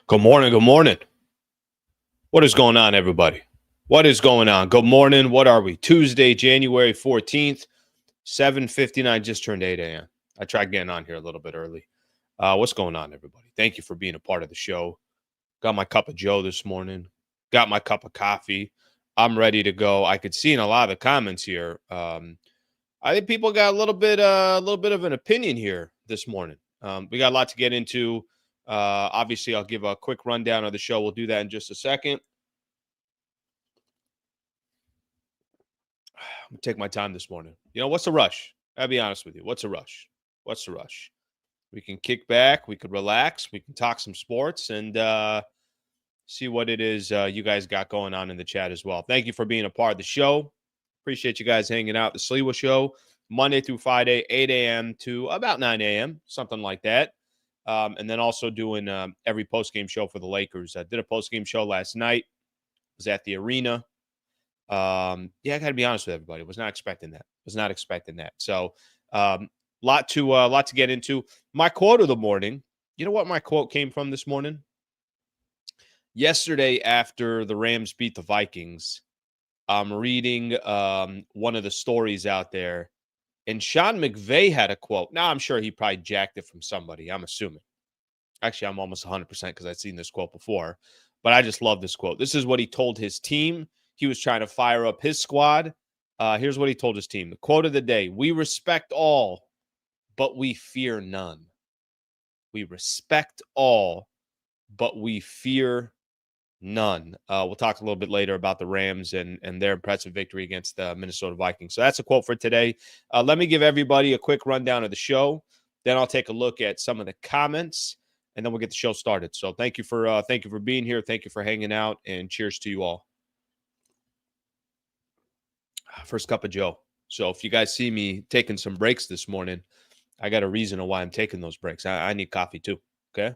Good morning. Good morning. What is going on, everybody? What is going on? Good morning. What are we? Tuesday, January 14th, 7:59. Just turned 8 a.m. I tried getting on here a little bit early. What's going on, everybody? Thank you for being a part of the show. Got my cup of Joe this morning. Got my cup of coffee. I'm ready to go. I could see in a lot of the comments here. I think people got a little bit of an opinion here this morning. We got a lot to get into. Obviously, I'll give a quick rundown of the show. We'll do that in just a second. I'm gonna take my time this morning. What's the rush? I'll be honest with you. What's the rush? What's the rush? We can kick back. We could relax. We can talk some sports and see what it is you guys got going on in the chat as well. Thank you for being a part of the show. Appreciate you guys hanging out. The Sliwa Show, Monday through Friday, 8 a.m. to about 9 a.m., something like that. And then also doing every postgame show for the Lakers. I did a postgame show last night. Was at the arena. I got to be honest with everybody. Was not expecting that. So, lot to get into. My quote of the morning. You know what my quote came from this morning? Yesterday, after the Rams beat the Vikings, I'm reading one of the stories out there, and Sean McVay had a quote. Now, I'm sure he probably jacked it from somebody. I'm assuming. Actually, I'm almost 100% because I've seen this quote before. But I just love this quote. This is what he told his team. He was trying to fire up his squad. Here's what he told his team. The quote of the day: "We respect all, but we fear none." We respect all, but we fear none. We'll talk a little bit later about the Rams and their impressive victory against the Minnesota Vikings. So that's a quote for today. Let me give everybody a quick rundown of the show. Then I'll take a look at some of the comments, and then we'll get the show started. So thank you for being here. Thank you for hanging out, and cheers to you all. First cup of Joe. So if you guys see me taking some breaks this morning, I got a reason of why I'm taking those breaks. I need coffee too. Okay.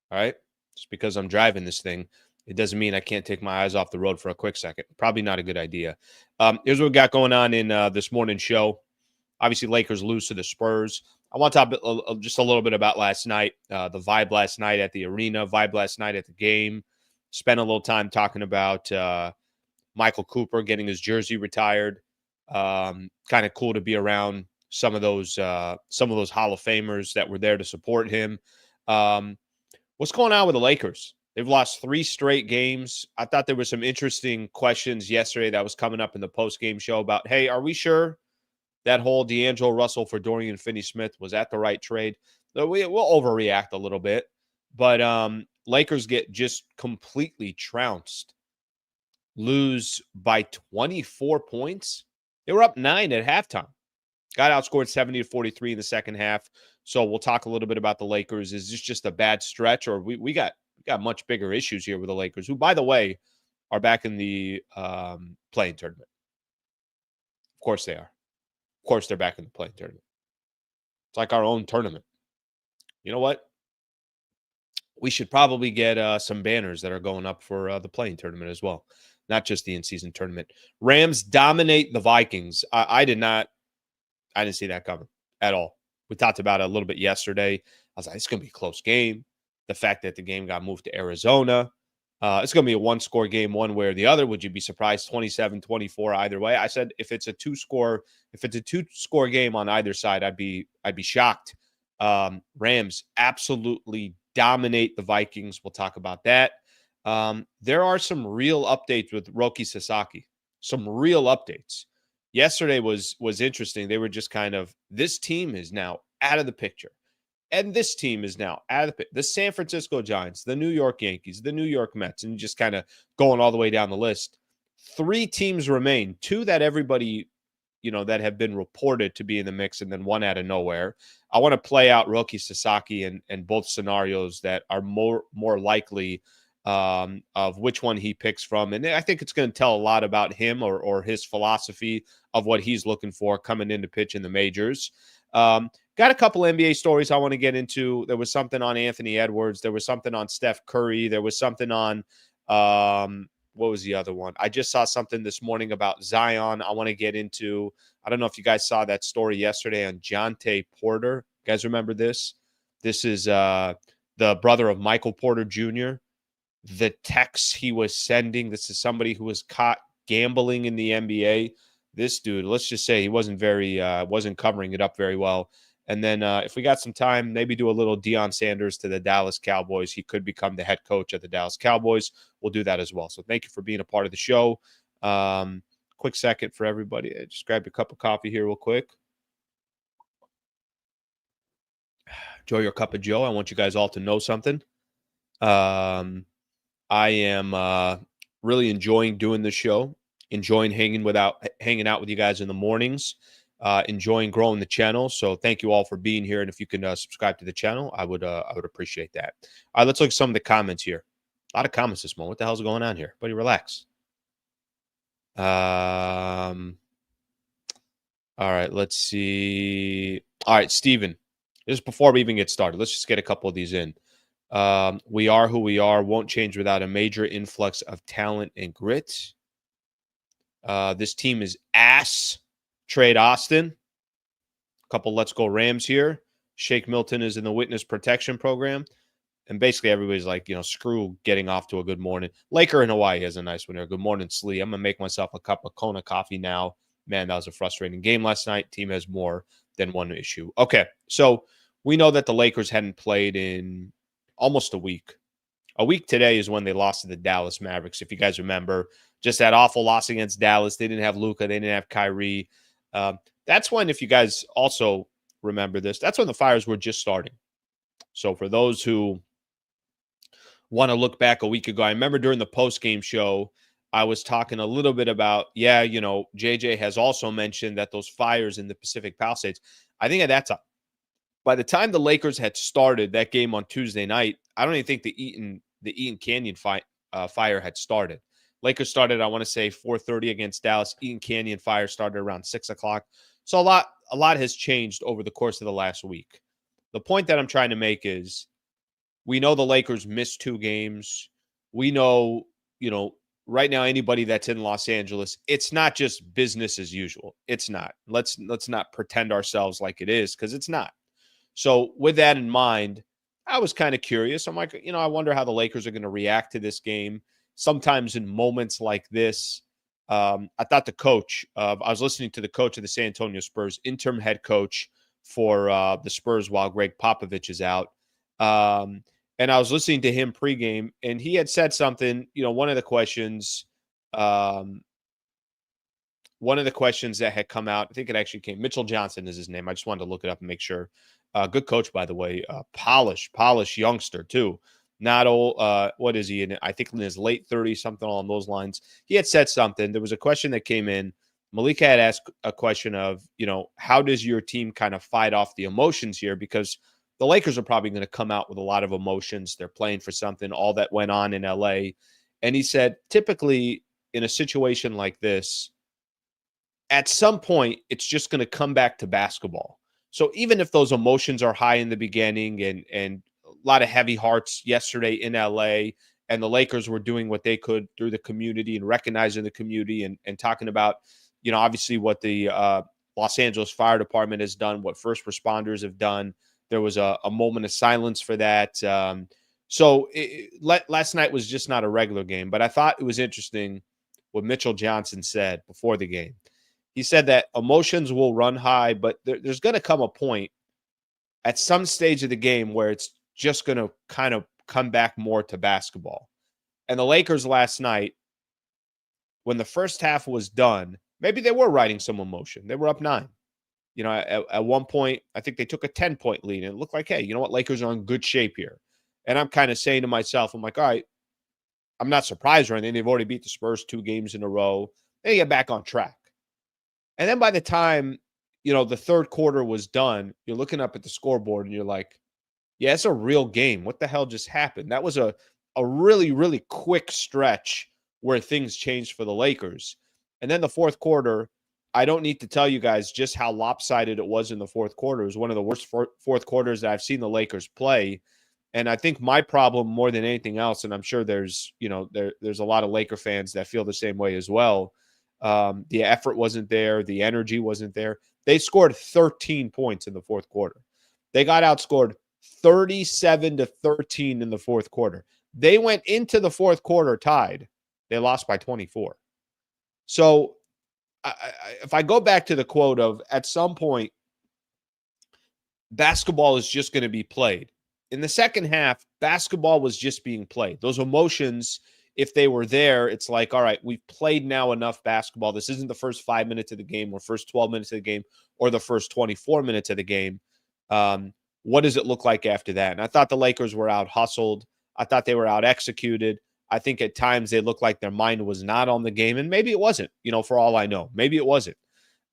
All right. Just because I'm driving this thing, it doesn't mean I can't take my eyes off the road for a quick second. Probably not a good idea. Here's what we got going on in this morning's show. Obviously, Lakers lose to the Spurs. I want to talk just a little bit about last night, the vibe last night at the arena, vibe last night at the game. Spent a little time talking about Michael Cooper getting his jersey retired. Kind of cool to be around some of those Hall of Famers that were there to support him. What's going on with the Lakers? They've lost 3 straight games. I thought there were some interesting questions yesterday that was coming up in the post-game show about, hey, are we sure that whole D'Angelo Russell for Dorian Finney-Smith was at the right trade? We'll overreact a little bit, but Lakers get just completely trounced. Lose by 24 points. They were up 9 at halftime. Got outscored 70-43 in the second half. So we'll talk a little bit about the Lakers. Is this just a bad stretch, or we got much bigger issues here with the Lakers, who, by the way, are back in the playing tournament? Of course they are. Of course they're back in the playing tournament. It's like our own tournament. You know what? We should probably get some banners that are going up for the playing tournament as well, not just the in-season tournament. Rams dominate the Vikings. I didn't see that coming at all. We talked about it a little bit yesterday. I was like, it's going to be a close game. The fact that the game got moved to Arizona. It's going to be a one-score game one way or the other. Would you be surprised? 27-24 either way. I said if it's a two-score game on either side, I'd be shocked. Rams absolutely dominate the Vikings. We'll talk about that. There are some real updates with Roki Sasaki. Some real updates. Yesterday was interesting. They were just kind of, this team is now out of the picture. And this team is now out of the picture. The San Francisco Giants, the New York Yankees, the New York Mets, and just kind of going all the way down the list. 3 teams remain. 2 that everybody, that have been reported to be in the mix, and then 1 out of nowhere. I want to play out Roki Sasaki and both scenarios that are more likely of which one he picks from. And I think it's going to tell a lot about him or his philosophy of what he's looking for coming into pitch in the majors. Got a couple NBA stories I want to get into. There was something on Anthony Edwards. There was something on Steph Curry. There was something on, what was the other one? I just saw something this morning about Zion. I want to get into. I don't know if you guys saw that story yesterday on Jonte Porter. You guys remember this? This is the the brother of Michael Porter Jr., the texts he was sending. This is somebody who was caught gambling in the NBA. This dude, let's just say he wasn't covering it up very well. And then if we got some time, maybe do a little Deion Sanders to the Dallas Cowboys. He could become the head coach of the Dallas Cowboys. We'll do that as well. So thank you for being a part of the show. Quick second for everybody. Just grab your cup of coffee here real quick. Enjoy your cup of Joe. I want you guys all to know something. I am really enjoying doing this show, enjoying hanging out with you guys in the mornings, enjoying growing the channel. So thank you all for being here. And if you can subscribe to the channel, I would appreciate that. All right, let's look at some of the comments here. A lot of comments this morning. What the hell's going on here? Buddy, relax. All right, let's see. All right, Steven. Just before we even get started, let's just get a couple of these in. We are who we are, won't change without a major influx of talent and grit. This team is ass. Trade Austin. A couple Let's Go Rams here. Shake Milton is in the witness protection program. And basically everybody's like, screw getting off to a good morning. Laker in Hawaii has a nice one here. Good morning, Slee. I'm going to make myself a cup of Kona coffee now. Man, that was a frustrating game last night. Team has more than one issue. Okay, so we know that the Lakers hadn't played in almost a week. A week today is when they lost to the Dallas Mavericks. If you guys remember, just that awful loss against Dallas. They didn't have Luka. They didn't have Kyrie. That's when, if you guys also remember this, that's when the fires were just starting. So for those who want to look back a week ago, I remember during the post-game show, I was talking a little bit about, JJ has also mentioned that those fires in the Pacific Palisades, I think at that time, by the time the Lakers had started that game on Tuesday night, I don't even think the Eaton Canyon fire had started. Lakers started, I want to say, 4:30 against Dallas. Eaton Canyon fire started around 6 o'clock. So a lot has changed over the course of the last week. The point that I'm trying to make is we know the Lakers missed 2 games. We know, right now, anybody that's in Los Angeles, it's not just business as usual. It's not. Let's not pretend ourselves like it is, because it's not. So with that in mind, I was kind of curious. I'm like, I wonder how the Lakers are going to react to this game. Sometimes in moments like this, I thought the coach, I was listening to the coach of the San Antonio Spurs, interim head coach for the Spurs while Greg Popovich is out. And I was listening to him pregame, and he had said something, one of the questions that had come out, I think it actually came, Mitchell Johnson is his name. I just wanted to look it up and make sure. Good coach, by the way. Polished youngster, too. Not old. What is he? I think in his late 30s, something along those lines. He had said something. There was a question that came in. Malika had asked a question of, how does your team kind of fight off the emotions here? Because the Lakers are probably going to come out with a lot of emotions. They're playing for something, all that went on in LA. And he said, typically in a situation like this, at some point, it's just going to come back to basketball. So even if those emotions are high in the beginning and a lot of heavy hearts yesterday in LA, and the Lakers were doing what they could through the community and recognizing the community and talking about, obviously what the Los Angeles Fire Department has done, what first responders have done. There was a moment of silence for that. So last night was just not a regular game, but I thought it was interesting what Mitchell Johnson said before the game. He said that emotions will run high, but there's going to come a point at some stage of the game where it's just going to kind of come back more to basketball. And the Lakers last night, when the first half was done, maybe they were riding some emotion. They were up 9. At one point, I think they took a 10-point lead, and it looked like, hey, you know what? Lakers are in good shape here. And I'm kind of saying to myself, I'm like, all right, I'm not surprised or anything. They've already beat the Spurs 2 games in a row. They get back on track. And then by the time, the third quarter was done, you're looking up at the scoreboard and you're like, yeah, it's a real game. What the hell just happened? That was a really, really quick stretch where things changed for the Lakers. And then the fourth quarter, I don't need to tell you guys just how lopsided it was in the fourth quarter. It was one of the worst fourth quarters that I've seen the Lakers play. And I think my problem more than anything else, and I'm sure there's a lot of Laker fans that feel the same way as well. The effort wasn't there. The energy wasn't there. They scored 13 points in the fourth quarter. They got outscored 37-13 in the fourth quarter. They went into the fourth quarter tied. They lost by 24. So if I go back to the quote of at some point, basketball is just going to be played. In the second half, basketball was just being played. Those emotions, if they were there, it's like, all right, we've played now enough basketball. This isn't the first 5 minutes of the game or first 12 minutes of the game or the first 24 minutes of the game. What does it look like after that? And I thought the Lakers were out hustled. I thought they were out executed. I think at times they looked like their mind was not on the game, and maybe it wasn't, for all I know. Maybe it wasn't.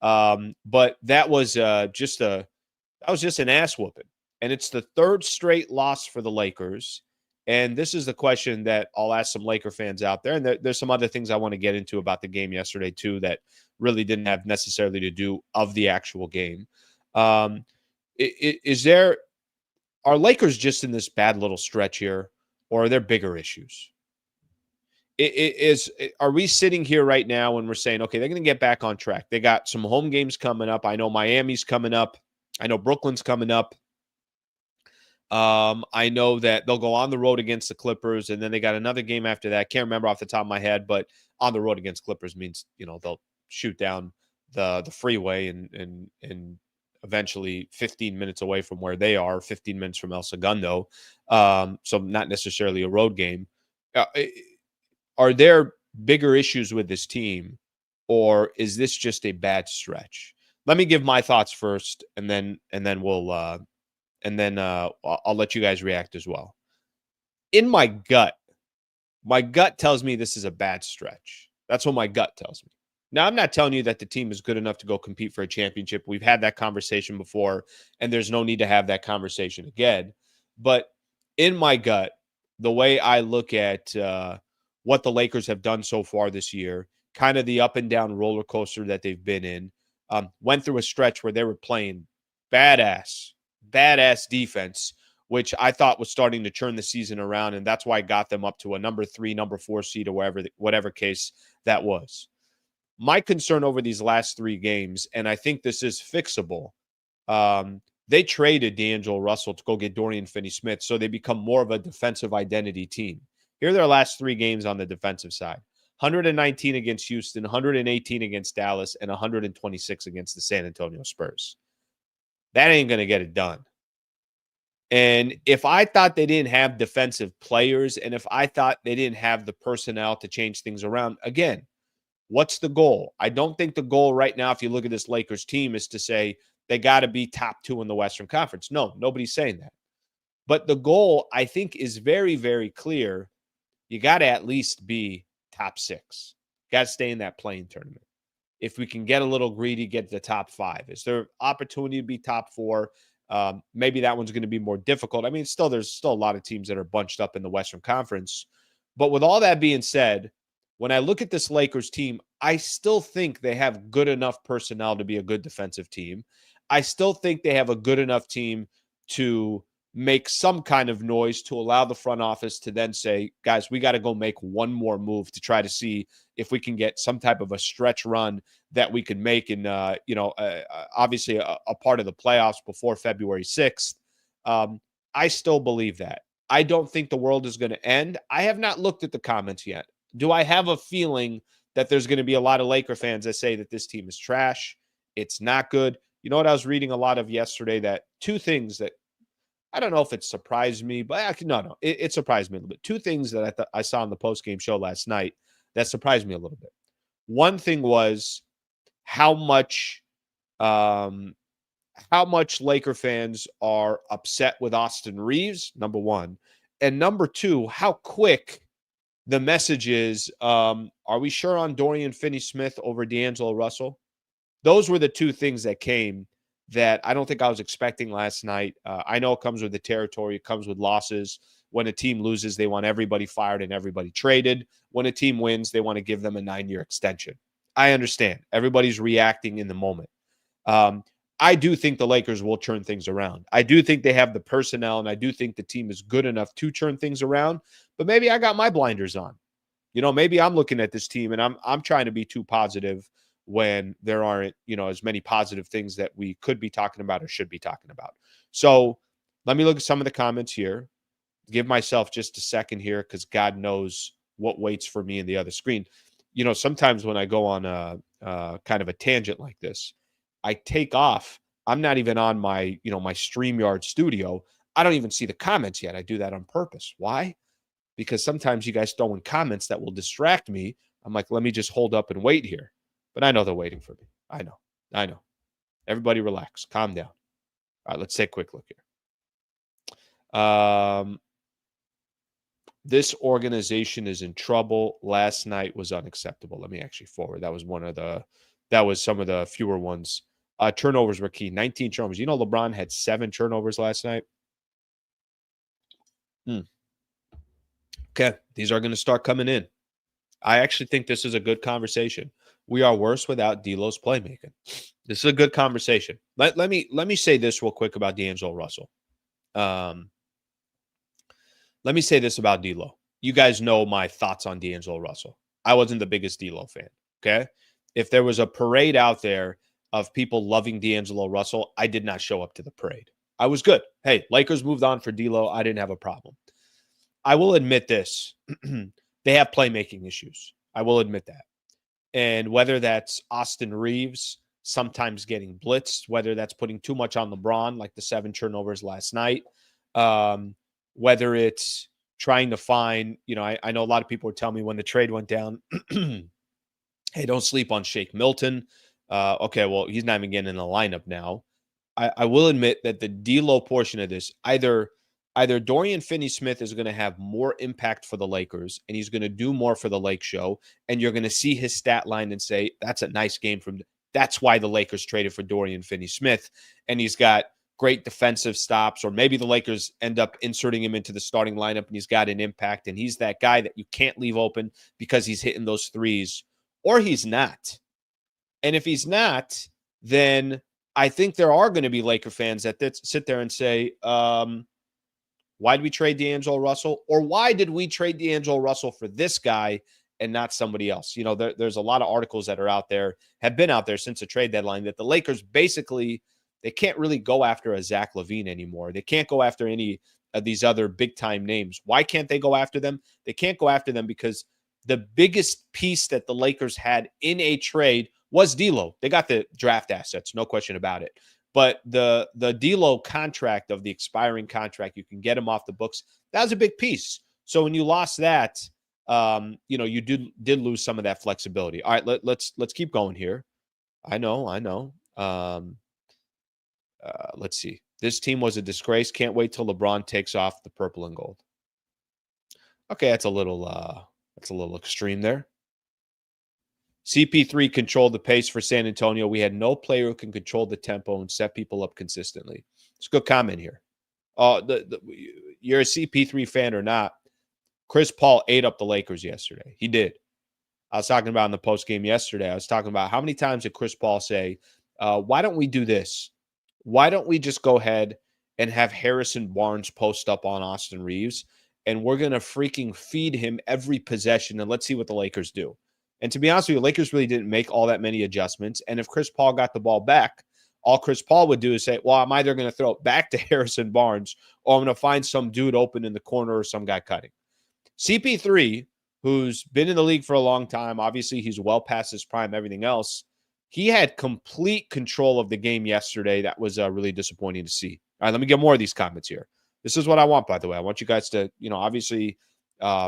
But that was just an ass whooping. And it's the third straight loss for the Lakers. And this is the question that I'll ask some Laker fans out there. And there's some other things I want to get into about the game yesterday, too, that really didn't have necessarily to do of the actual game. Are Lakers just in this bad little stretch here, or are there bigger issues? Are we sitting here right now and we're saying, okay, they're going to get back on track? They got some home games coming up. I know Miami's coming up. I know Brooklyn's coming up. I know that they'll go on the road against the Clippers, and then they got another game after that. I can't remember off the top of my head, but on the road against Clippers means, they'll shoot down the freeway and eventually 15 minutes away from where they are, 15 minutes from El Segundo. So not necessarily a road game. Are there bigger issues with this team, or is this just a bad stretch? Let me give my thoughts first, and then I'll let you guys react as well. In my gut tells me this is a bad stretch. That's what my gut tells me. Now, I'm not telling you that the team is good enough to go compete for a championship. We've had that conversation before, and there's no need to have that conversation again. But in my gut, the way I look at what the Lakers have done so far this year, kind of the up and down roller coaster that they've been in, went through a stretch where they were playing badass defense, which I thought was starting to turn the season around, and that's why I got them up to a number 3, number 4 seed, or whatever case that was. My concern over these last 3 games, and I think this is fixable, they traded D'Angelo Russell to go get Dorian Finney-Smith, so they become more of a defensive identity team. Here are their last 3 games on the defensive side. 119 against Houston, 118 against Dallas, and 126 against the San Antonio Spurs. That ain't going to get it done. And if I thought they didn't have defensive players, and if I thought they didn't have the personnel to change things around, again, what's the goal? I don't think the goal right now, if you look at this Lakers team, is to say they got to be top 2 in the Western Conference. No, nobody's saying that. But the goal, I think, is very, very clear. You got to at least be top 6. Got to stay in that play-in tournament. If we can get a little greedy, get to the top 5. Is there opportunity to be top 4? Maybe that one's going to be more difficult. I mean, there's still a lot of teams that are bunched up in the Western Conference. But with all that being said, when I look at this Lakers team, I still think they have good enough personnel to be a good defensive team. I still think they have a good enough team to make some kind of noise to allow the front office to then say, guys, we got to go make one more move to try to see if we can get some type of a stretch run that we can make in, obviously a part of the playoffs before February 6th. I still believe that. I don't think the world is going to end. I have not looked at the comments yet. Do I have a feeling that there's going to be a lot of Laker fans that say that this team is trash? It's not good. You know what I was reading a lot of yesterday? That 2 things that I don't know if it surprised me, but it surprised me a little bit. 2 things that I saw on the post-game show last night that surprised me a little bit. One thing was how much Laker fans are upset with Austin Reaves, number 1. And number 2, how quick the message is, are we sure on Dorian Finney-Smith over D'Angelo Russell? Those were the 2 things that came that I don't think I was expecting last night. I know it comes with the territory. It comes with losses. When a team loses, they want everybody fired and everybody traded. When a team wins, they want to give them a 9-year extension. I understand. Everybody's reacting in the moment. I do think the Lakers will turn things around. I do think they have the personnel, and I do think the team is good enough to turn things around. But maybe I got my blinders on. Maybe I'm looking at this team, and I'm trying to be too positive when there aren't, as many positive things that we could be talking about or should be talking about. So Let me look at some of the comments here. Give myself just a second here because God knows what waits for me in the other screen. Sometimes when I go on a kind of a tangent like this, I take off. I'm not even on my StreamYard studio. I don't even see the comments yet. I do that on purpose. Why? Because sometimes you guys throw in comments that will distract me. I'm like, let me just hold up and wait here. But I know they're waiting for me. I know. Everybody relax. Calm down. All right, let's take a quick look here. This organization is in trouble. Last night was unacceptable. Let me actually forward. That was some of the fewer ones. Turnovers were key. 19 turnovers. LeBron had 7 turnovers last night. Okay, these are going to start coming in. I actually think this is a good conversation. We are worse without D'Lo's playmaking. This is a good conversation. Let me say this real quick about D'Angelo Russell. Let me say this about D'Lo. You guys know my thoughts on D'Angelo Russell. I wasn't the biggest D'Lo fan, okay? If there was a parade out there of people loving D'Angelo Russell, I did not show up to the parade. I was good. Hey, Lakers moved on for D'Lo. I didn't have a problem. I will admit this. They have playmaking issues. I will admit that. And whether that's Austin Reaves sometimes getting blitzed, whether that's putting too much on LeBron, like the 7 turnovers last night, whether it's trying to find, I know a lot of people were telling me when the trade went down, hey, don't sleep on Shake Milton. Okay, well, he's not even getting in the lineup now. I will admit that the D'Lo portion of this, either Dorian Finney-Smith is going to have more impact for the Lakers, and he's going to do more for the Lake Show, and you're going to see his stat line and say, that's a nice game from – that's why the Lakers traded for Dorian Finney-Smith, and he's got great defensive stops, or maybe the Lakers end up inserting him into the starting lineup, and he's got an impact, and he's that guy that you can't leave open because he's hitting those threes, or he's not. And if he's not, then I think there are going to be Laker fans that sit there and say, why did we trade D'Angelo Russell? Or why did we trade D'Angelo Russell for this guy and not somebody else? There's a lot of articles that are out there, have been out there since the trade deadline, that the Lakers basically, they can't really go after a Zach LaVine anymore. They can't go after any of these other big-time names. Why can't they go after them? They can't go after them because the biggest piece that the Lakers had in a trade was D'Lo. They got the draft assets, no question about it. But the D'Lo contract, of the expiring contract, you can get him off the books. That was a big piece. So when you lost that, you did lose some of that flexibility. All right, let's keep going here. I know. Let's see. This team was a disgrace. Can't wait till LeBron takes off the purple and gold. Okay, that's a little extreme there. CP3 controlled the pace for San Antonio. We had no player who can control the tempo and set people up consistently. It's a good comment here. You're a CP3 fan or not, Chris Paul ate up the Lakers yesterday. He did. I was talking about in the postgame yesterday. I was talking about how many times did Chris Paul say, why don't we do this? Why don't we just go ahead and have Harrison Barnes post up on Austin Reaves, and we're going to freaking feed him every possession, and let's see what the Lakers do. And to be honest with you, Lakers really didn't make all that many adjustments. And if Chris Paul got the ball back, all Chris Paul would do is say, well, I'm either going to throw it back to Harrison Barnes, or I'm going to find some dude open in the corner or some guy cutting. CP3, who's been in the league for a long time, obviously he's well past his prime, everything else, he had complete control of the game yesterday. That was really disappointing to see. All right, let me get more of these comments here. This is what I want, by the way. I want you guys to, obviously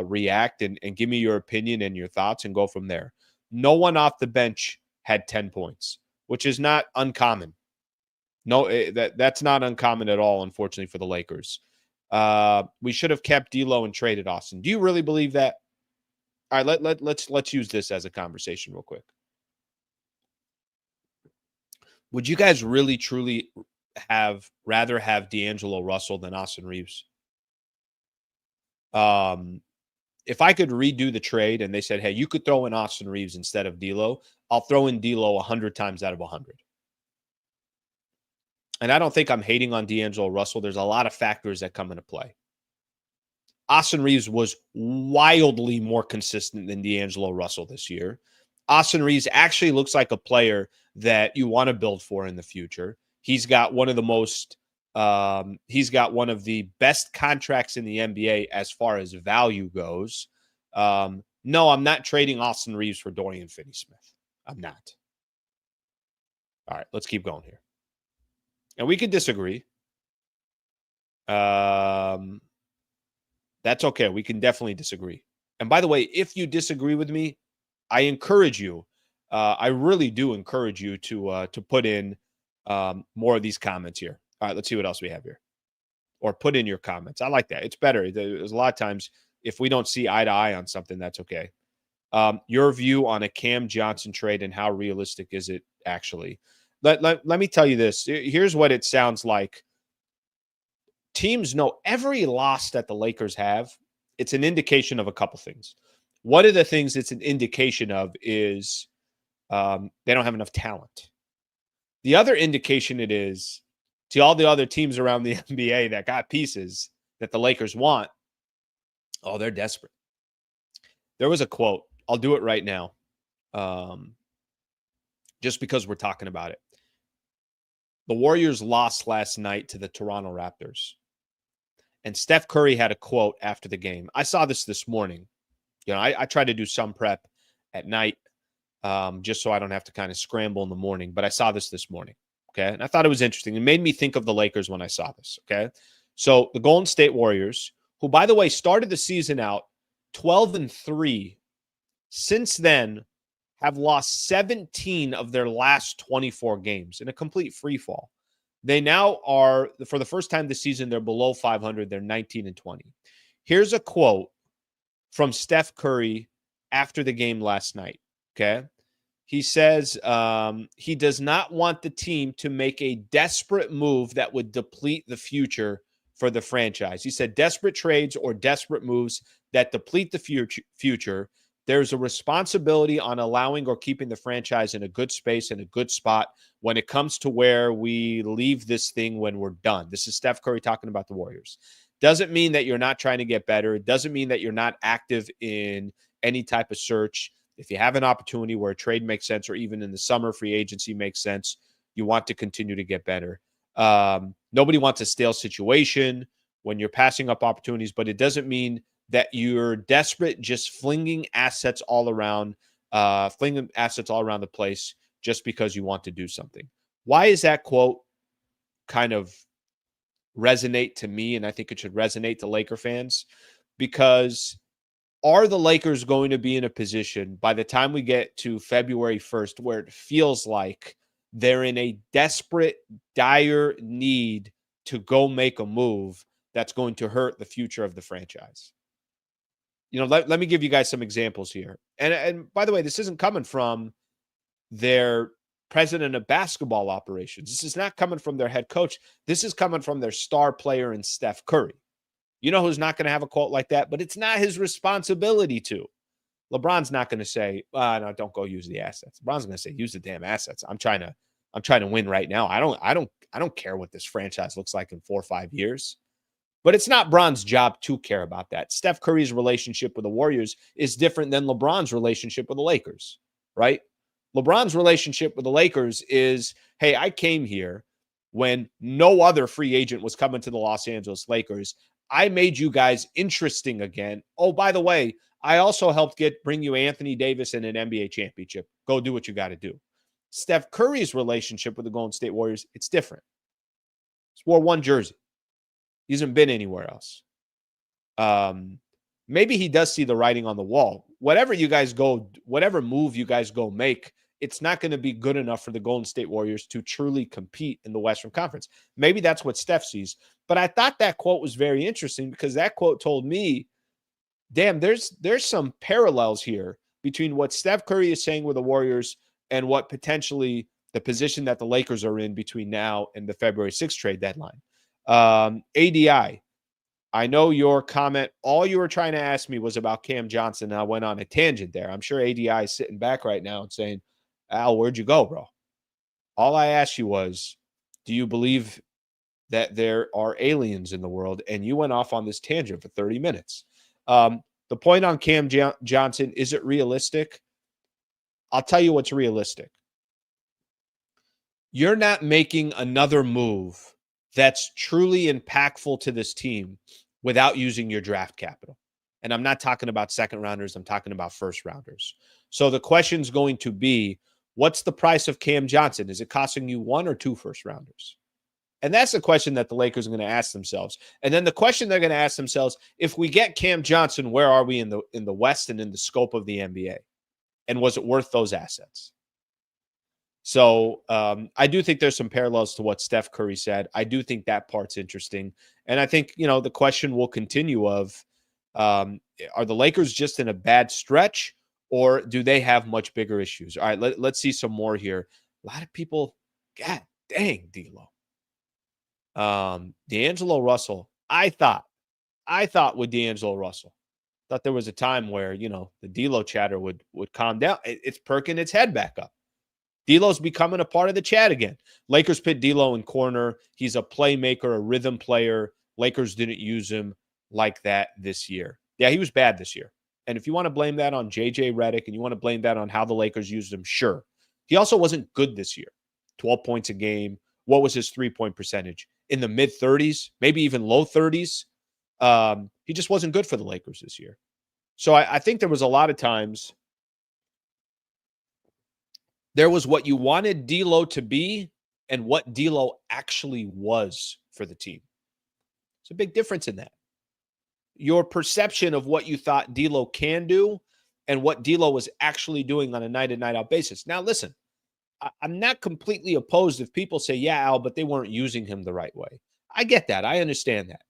react and give me your opinion and your thoughts and go from there. No one off the bench had 10 points, which is not uncommon. No, that's not uncommon at all, unfortunately, for the Lakers. We should have kept D'Lo and traded Austin. Do you really believe that? All right, let's use this as a conversation real quick. Would you guys really, truly rather have D'Angelo Russell than Austin Reaves? If I could redo the trade and they said, hey, you could throw in Austin Reaves instead of D'Lo, I'll throw in D'Lo 100 times out of 100. And I don't think I'm hating on D'Angelo Russell. There's a lot of factors that come into play. Austin Reaves was wildly more consistent than D'Angelo Russell this year. Austin Reaves actually looks like a player that you want to build for in the future. He's got one of the most He's got one of the best contracts in the NBA as far as value goes. No, I'm not trading Austin Reaves for Dorian Finney-Smith. I'm not. All right, let's keep going here. And we could disagree. That's okay. We can definitely disagree. And by the way, if you disagree with me, I encourage you. I really do encourage you to put in more of these comments here. All right, let's see what else we have here. Or put in your comments. I like that. It's better. There's a lot of times if we don't see eye to eye on something, that's okay. Your view on a Cam Johnson trade and how realistic is it actually? Let me tell you this. Here's what it sounds like. Teams know every loss that the Lakers have, it's an indication of a couple things. One of the things it's an indication of is they don't have enough talent. The other indication it is to all the other teams around the NBA that got pieces that the Lakers want, oh, they're desperate. There was a quote. I'll do it right now, just because we're talking about it. The Warriors lost last night to the Toronto Raptors. And Steph Curry had a quote after the game. I saw this morning. You know, I try to do some prep at night just so I don't have to kind of scramble in the morning. But I saw this morning, okay? And I thought it was interesting. It made me think of the Lakers when I saw this, okay? So the Golden State Warriors, who, by the way, started the season out 12-3, since then have lost 17 of their last 24 games in a complete free fall. They now are, for the first time this season, they're below 500. They're 19-20. Here's a quote from Steph Curry after the game last night, okay? He says he does not want the team to make a desperate move that would deplete the future for the franchise. He said desperate trades or desperate moves that deplete the future. There's a responsibility on allowing or keeping the franchise in a good space and a good spot when it comes to where we leave this thing when we're done. This is Steph Curry talking about the Warriors. Doesn't mean that you're not trying to get better. It doesn't mean that you're not active in any type of search. If you have an opportunity where a trade makes sense, or even in the summer free agency makes sense, you want to continue to get better. Nobody wants a stale situation when you're passing up opportunities, but it doesn't mean that you're desperate, just flinging assets all around the place just because you want to do something. Why is that quote kind of resonate to me? And I think it should resonate to Laker fans, because are the Lakers going to be in a position by the time we get to February 1st where it feels like they're in a desperate, dire need to go make a move that's going to hurt the future of the franchise? You know, let me give you guys some examples here. And by the way, this isn't coming from their president of basketball operations. This is not coming from their head coach. This is coming from their star player in Steph Curry. You know who's not going to have a quote like that, but it's not his responsibility to. LeBron's not going to say, no, don't go use the assets. LeBron's going to say, use the damn assets. I'm trying to win right now. I don't care what this franchise looks like in 4 or 5 years. But it's not Bron's job to care about that. Steph Curry's relationship with the Warriors is different than LeBron's relationship with the Lakers, right? LeBron's relationship with the Lakers is, hey, I came here when no other free agent was coming to the Los Angeles Lakers. I made you guys interesting again. Oh, by the way, I also helped bring you Anthony Davis and an NBA championship. Go do what you got to do. Steph Curry's relationship with the Golden State Warriors, it's different. He's wore one jersey. He hasn't been anywhere else. Maybe he does see the writing on the wall. Whatever move you guys go make, it's not going to be good enough for the Golden State Warriors to truly compete in the Western Conference. Maybe that's what Steph sees. But I thought that quote was very interesting, because that quote told me, damn, there's some parallels here between what Steph Curry is saying with the Warriors and what potentially the position that the Lakers are in between now and the February 6th trade deadline. ADI, I know your comment, all you were trying to ask me was about Cam Johnson, and I went on a tangent there. I'm sure ADI is sitting back right now and saying, Al, where'd you go, bro? All I asked you was, do you believe that there are aliens in the world? And you went off on this tangent for 30 minutes. The point on Cam Johnson, is it realistic? I'll tell you what's realistic. You're not making another move that's truly impactful to this team without using your draft capital. And I'm not talking about second rounders, I'm talking about first rounders. So the question's going to be, what's the price of Cam Johnson? Is it costing you 1 or 2 first rounders? And that's the question that the Lakers are going to ask themselves. And then the question they're going to ask themselves, if we get Cam Johnson, where are we in the West and in the scope of the NBA? And was it worth those assets? So I do think there's some parallels to what Steph Curry said. I do think that part's interesting. And I think, the question will continue of, are the Lakers just in a bad stretch, or do they have much bigger issues? All right, let's see some more here. A lot of people, God dang, D'Lo. D'Angelo Russell, I thought with D'Angelo Russell, thought there was a time where, the D'Lo chatter would calm down. It's perking its head back up. D'Lo's becoming a part of the chat again. Lakers put D'Lo in corner. He's a playmaker, a rhythm player. Lakers didn't use him like that this year. Yeah, he was bad this year. And if you want to blame that on JJ Redick and you want to blame that on how the Lakers used him, sure. He also wasn't good this year. 12 points a game. What was his three-point percentage? In the mid-30s, maybe even low 30s. He just wasn't good for the Lakers this year. So I think there was a lot of times there was what you wanted D'Lo to be and what D'Lo actually was for the team. It's a big difference in that. Your perception of what you thought D'Lo can do and what D'Lo was actually doing on a night-in, night-out basis. Now, listen, I'm not completely opposed if people say, yeah, Al, but they weren't using him the right way. I get that. I understand that.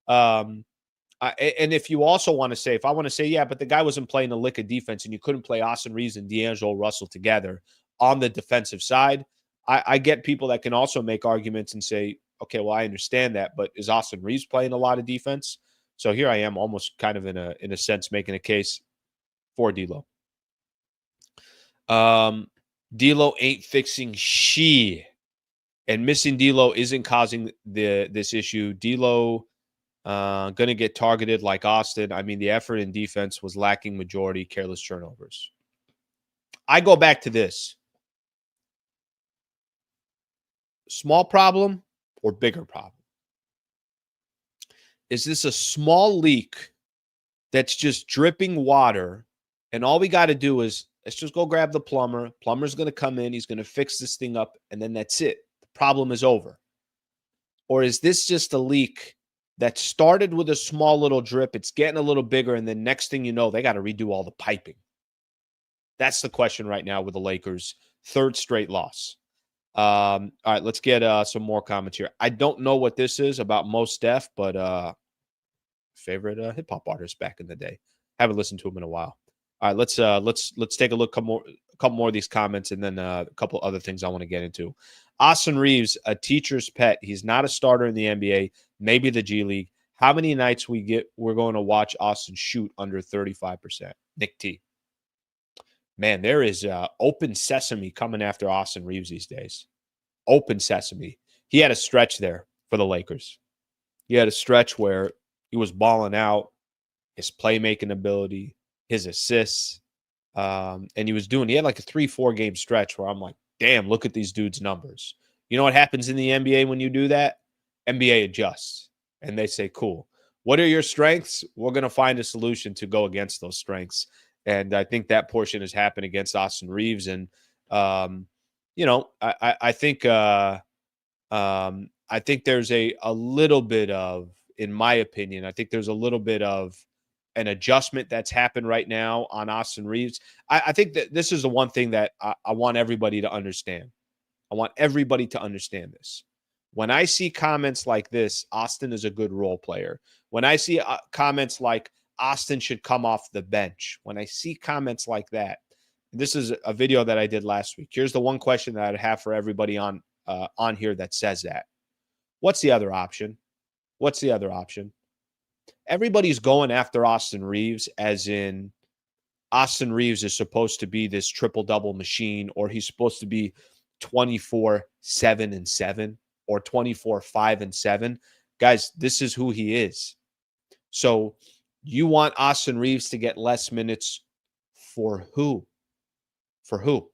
And if you also want to say, if I want to say, yeah, but the guy wasn't playing a lick of defense and you couldn't play Austin Reaves and D'Angelo Russell together on the defensive side, I get people that can also make arguments and say, okay, well, I understand that, but is Austin Reaves playing a lot of defense? So here I am almost kind of in a sense making a case for D'Lo. D'Lo ain't fixing she, and missing D'Lo isn't causing this issue. D'Lo going to get targeted like Austin. I mean, the effort in defense was lacking, majority careless turnovers. I go back to this. Small problem or bigger problem? Is this a small leak that's just dripping water, and all we got to do is let's just go grab the plumber. Plumber's going to come in. He's going to fix this thing up, and then that's it. The problem is over. Or is this just a leak that started with a small little drip? It's getting a little bigger, and then next thing you know, they got to redo all the piping. That's the question right now with the Lakers. Third straight loss. All right, let's get some more comments here. I don't know what this is about Mos Def, but favorite hip hop artist back in the day. Haven't listened to him in a while. All right, let's take a look. A couple more of these comments, and then a couple other things I want to get into. Austin Reaves, a teacher's pet. He's not a starter in the NBA. Maybe the G League. How many nights we're going to watch Austin shoot under 35%? Nick T. Man, there is open sesame coming after Austin Reaves these days. Open sesame. He had a stretch there for the Lakers. He had a stretch where he was balling out, his playmaking ability, his assists, and he had like a 3-4 game stretch where I'm like, damn, look at these dudes' numbers. You know what happens in the NBA when you do that? NBA adjusts, and they say, cool. What are your strengths? We're going to find a solution to go against those strengths. And I think that portion has happened against Austin Reaves. And, I think I think there's a little bit of, in my opinion, I think there's a little bit of an adjustment that's happened right now on Austin Reaves. I think that this is the one thing that I want everybody to understand. I want everybody to understand this. When I see comments like this, Austin is a good role player. When I see comments like Austin should come off the bench, when I see comments like that, this is a video that I did last week. Here's the one question that I'd have for everybody on here that says that. What's the other option? What's the other option? Everybody's going after Austin Reaves as in Austin Reaves is supposed to be this triple-double machine, or he's supposed to be 24-7-7 or 24-5-7. Guys, this is who he is. So you want Austin Reaves to get less minutes for who? For who?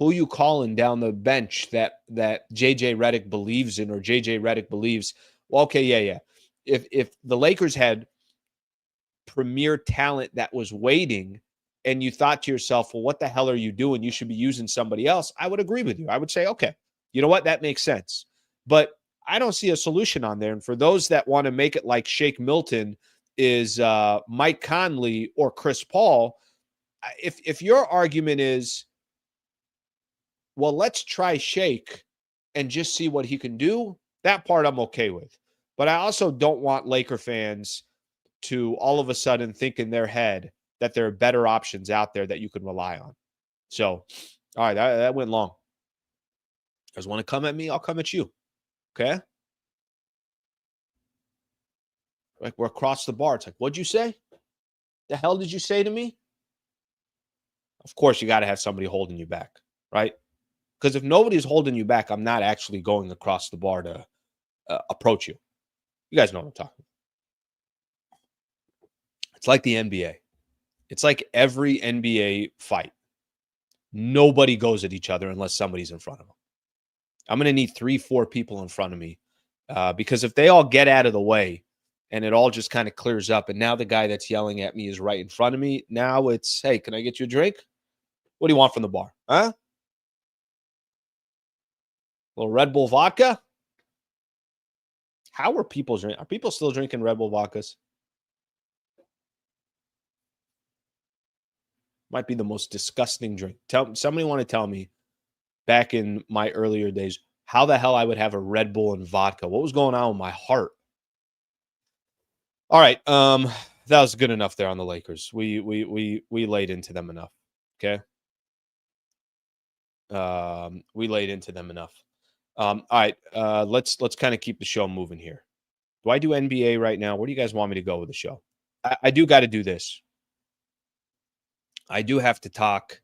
Who you calling down the bench that JJ Redick believes in, or JJ Redick believes? Well, okay, yeah. If the Lakers had premier talent that was waiting, and you thought to yourself, well, what the hell are you doing? You should be using somebody else. I would agree with you. I would say, okay, you know what? That makes sense. But I don't see a solution on there. And for those that want to make it like Shake Milton is Mike Conley or Chris Paul, if your argument is, well, let's try Shake and just see what he can do, that part I'm okay with. But I also don't want Laker fans to all of a sudden think in their head that there are better options out there that you can rely on. So, all right, that went long. You guys want to come at me? I'll come at you. Okay? Like, we're across the bar. It's like, what'd you say? The hell did you say to me? Of course, you got to have somebody holding you back, right? Because if nobody's holding you back, I'm not actually going across the bar to approach you. You guys know what I'm talking about. It's like the NBA. It's like every NBA fight. Nobody goes at each other unless somebody's in front of them. I'm going to need 3-4 people in front of me because if they all get out of the way and it all just kind of clears up, and now the guy that's yelling at me is right in front of me, now it's, hey, can I get you a drink? What do you want from the bar? Huh? A little Red Bull vodka? How are people drinking? Are people still drinking Red Bull vodkas? Might be the most disgusting drink. Somebody want to tell me back in my earlier days how the hell I would have a Red Bull and vodka. What was going on with my heart? All right, that was good enough there on the Lakers. We laid into them enough. Okay, we laid into them enough. All right, let's kind of keep the show moving here. Do I do NBA right now? Where do you guys want me to go with the show? I do got to do this. I do have to talk.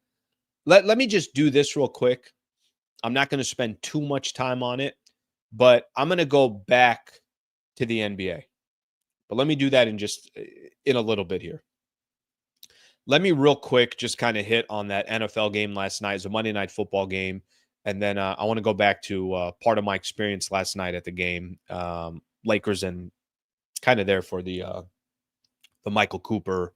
Let me just do this real quick. I'm not going to spend too much time on it, but I'm going to go back to the NBA. But let me do that in a little bit here. Let me real quick just kind of hit on that NFL game last night. It was a Monday Night Football game. And then I want to go back to part of my experience last night at the game. Lakers, and kind of there for the Michael Cooper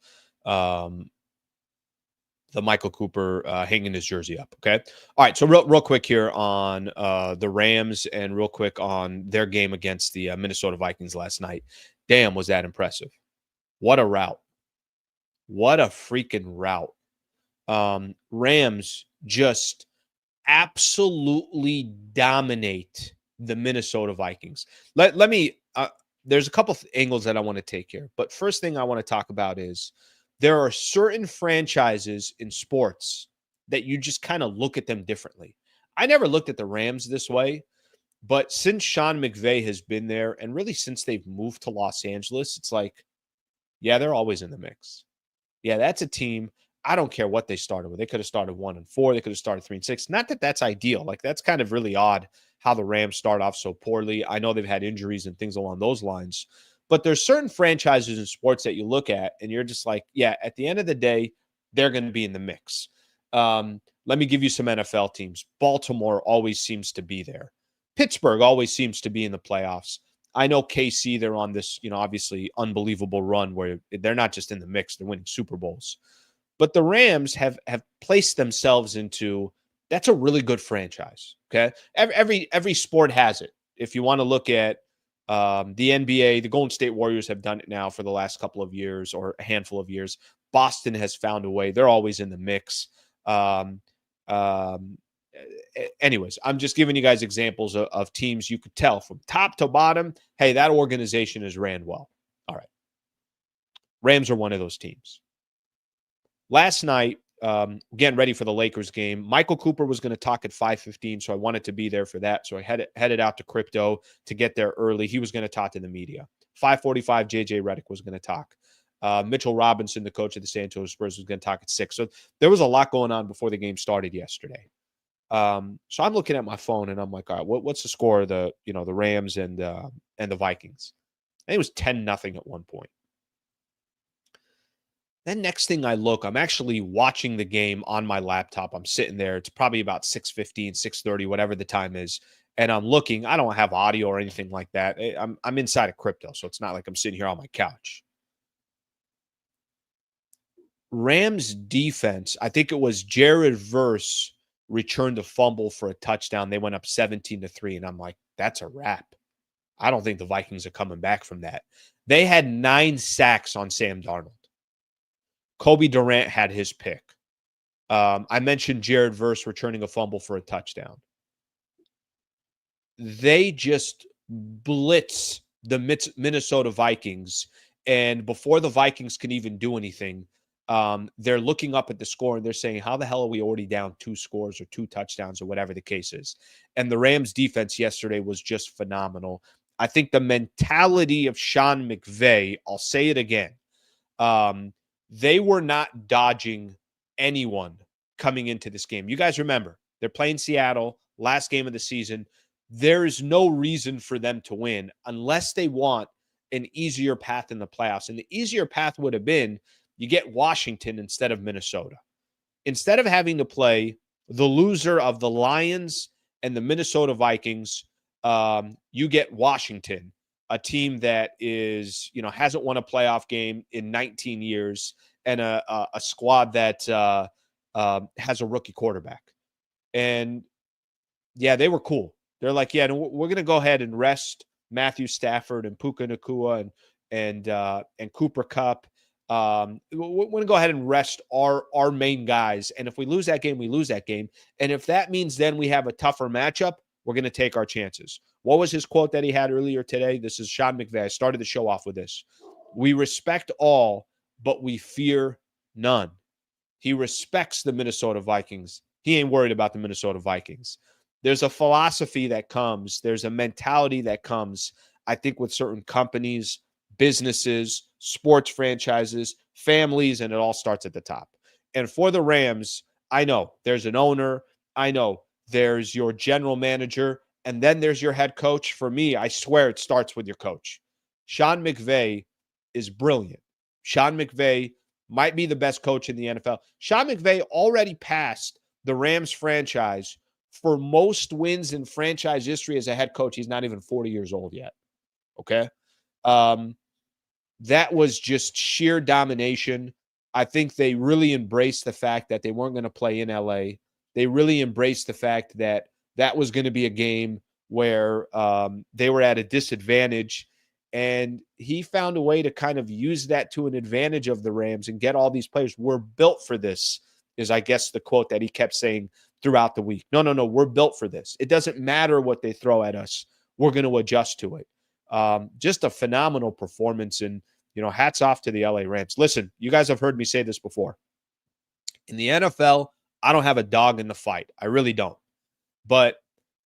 hanging his jersey up. Okay. All right. So real quick here on the Rams, and real quick on their game against the Minnesota Vikings last night. Damn, was that impressive. What a route. What a freaking route. Rams just absolutely dominate the Minnesota Vikings. Let me, there's a couple of angles that I want to take here. But first thing I want to talk about is there are certain franchises in sports that you just kind of look at them differently. I never looked at the Rams this way, but since Sean McVay has been there, and really since they've moved to Los Angeles, it's like, yeah, they're always in the mix. Yeah, that's a team. I don't care what they started with. They could have started 1-4. They could have started 3-6. Not that that's ideal. Like, that's kind of really odd how the Rams start off so poorly. I know they've had injuries and things along those lines, but there's certain franchises in sports that you look at and you're just like, yeah, at the end of the day, they're going to be in the mix. Let me give you some NFL teams. Baltimore always seems to be there. Pittsburgh always seems to be in the playoffs. I know KC, they're on this, obviously unbelievable run where they're not just in the mix, they're winning Super Bowls. But the Rams have placed themselves into, that's a really good franchise. Okay. Every sport has it. If you want to look at the NBA, the Golden State Warriors have done it now for the last couple of years, or a handful of years. Boston has found a way. They're always in the mix. Anyways, I'm just giving you guys examples of teams you could tell from top to bottom, hey, that organization is ran well. All right. Rams are one of those teams. Last night, again, ready for the Lakers game. Michael Cooper was going to talk at 5:15, so I wanted to be there for that. So I headed out to Crypto to get there early. He was going to talk to the media. 5:45, JJ Redick was going to talk. Mitchell Robinson, the coach of the San Antonio Spurs, was going to talk at 6. So there was a lot going on before the game started yesterday. So I'm looking at my phone and I'm like, all right, what's the score of the Rams and the Vikings? I think it was 10-0 at one point. Then next thing I look, I'm actually watching the game on my laptop. I'm sitting there. It's probably about 6:15, 6:30, whatever the time is. And I'm looking. I don't have audio or anything like that. I'm inside of crypto, so it's not like I'm sitting here on my couch. Rams defense, I think it was Jared Verse returned a fumble for a touchdown. They went up 17-3. And I'm like, that's a wrap. I don't think the Vikings are coming back from that. They had 9 sacks on Sam Darnold. Kobe Durant had his pick. I mentioned Jared Verse returning a fumble for a touchdown. They just blitz the Minnesota Vikings. And before the Vikings can even do anything, they're looking up at the score and they're saying, how the hell are we already down 2 scores or 2 touchdowns or whatever the case is? And the Rams defense yesterday was just phenomenal. I think the mentality of Sean McVay, I'll say it again, they were not dodging anyone coming into this game. You guys remember, they're playing Seattle, last game of the season. There is no reason for them to win unless they want an easier path in the playoffs. And the easier path would have been you get Washington instead of Minnesota. Instead of having to play the loser of the Lions and the Minnesota Vikings, you get Washington, a team that is, hasn't won a playoff game in 19 years and a squad that has a rookie quarterback. And yeah, they were cool. They're like, yeah, we're going to go ahead and rest Matthew Stafford and Puka Nacua and Cooper Kupp. We're going to go ahead and rest our main guys. And if we lose that game, we lose that game. And if that means then we have a tougher matchup, we're going to take our chances. What was his quote that he had earlier today? This is Sean McVay. I started the show off with this. We respect all, but we fear none. He respects the Minnesota Vikings. He ain't worried about the Minnesota Vikings. There's a philosophy that comes. There's a mentality that comes, I think, with certain companies, businesses, sports franchises, families, and it all starts at the top. And for the Rams, I know there's an owner. I know there's your general manager, and then there's your head coach. For me, I swear it starts with your coach. Sean McVay is brilliant. Sean McVay might be the best coach in the NFL. Sean McVay already passed the Rams franchise for most wins in franchise history as a head coach. He's not even 40 years old yet. Okay. That was just sheer domination. I think they really embraced the fact that they weren't going to play in LA. They really embraced the fact that that was going to be a game where they were at a disadvantage. And he found a way to kind of use that to an advantage of the Rams and get all these players. We're built for this, is I guess the quote that he kept saying throughout the week. No, we're built for this. It doesn't matter what they throw at us. We're going to adjust to it. Just a phenomenal performance. And, hats off to the LA Rams. Listen, you guys have heard me say this before. In the NFL, I don't have a dog in the fight. I really don't. But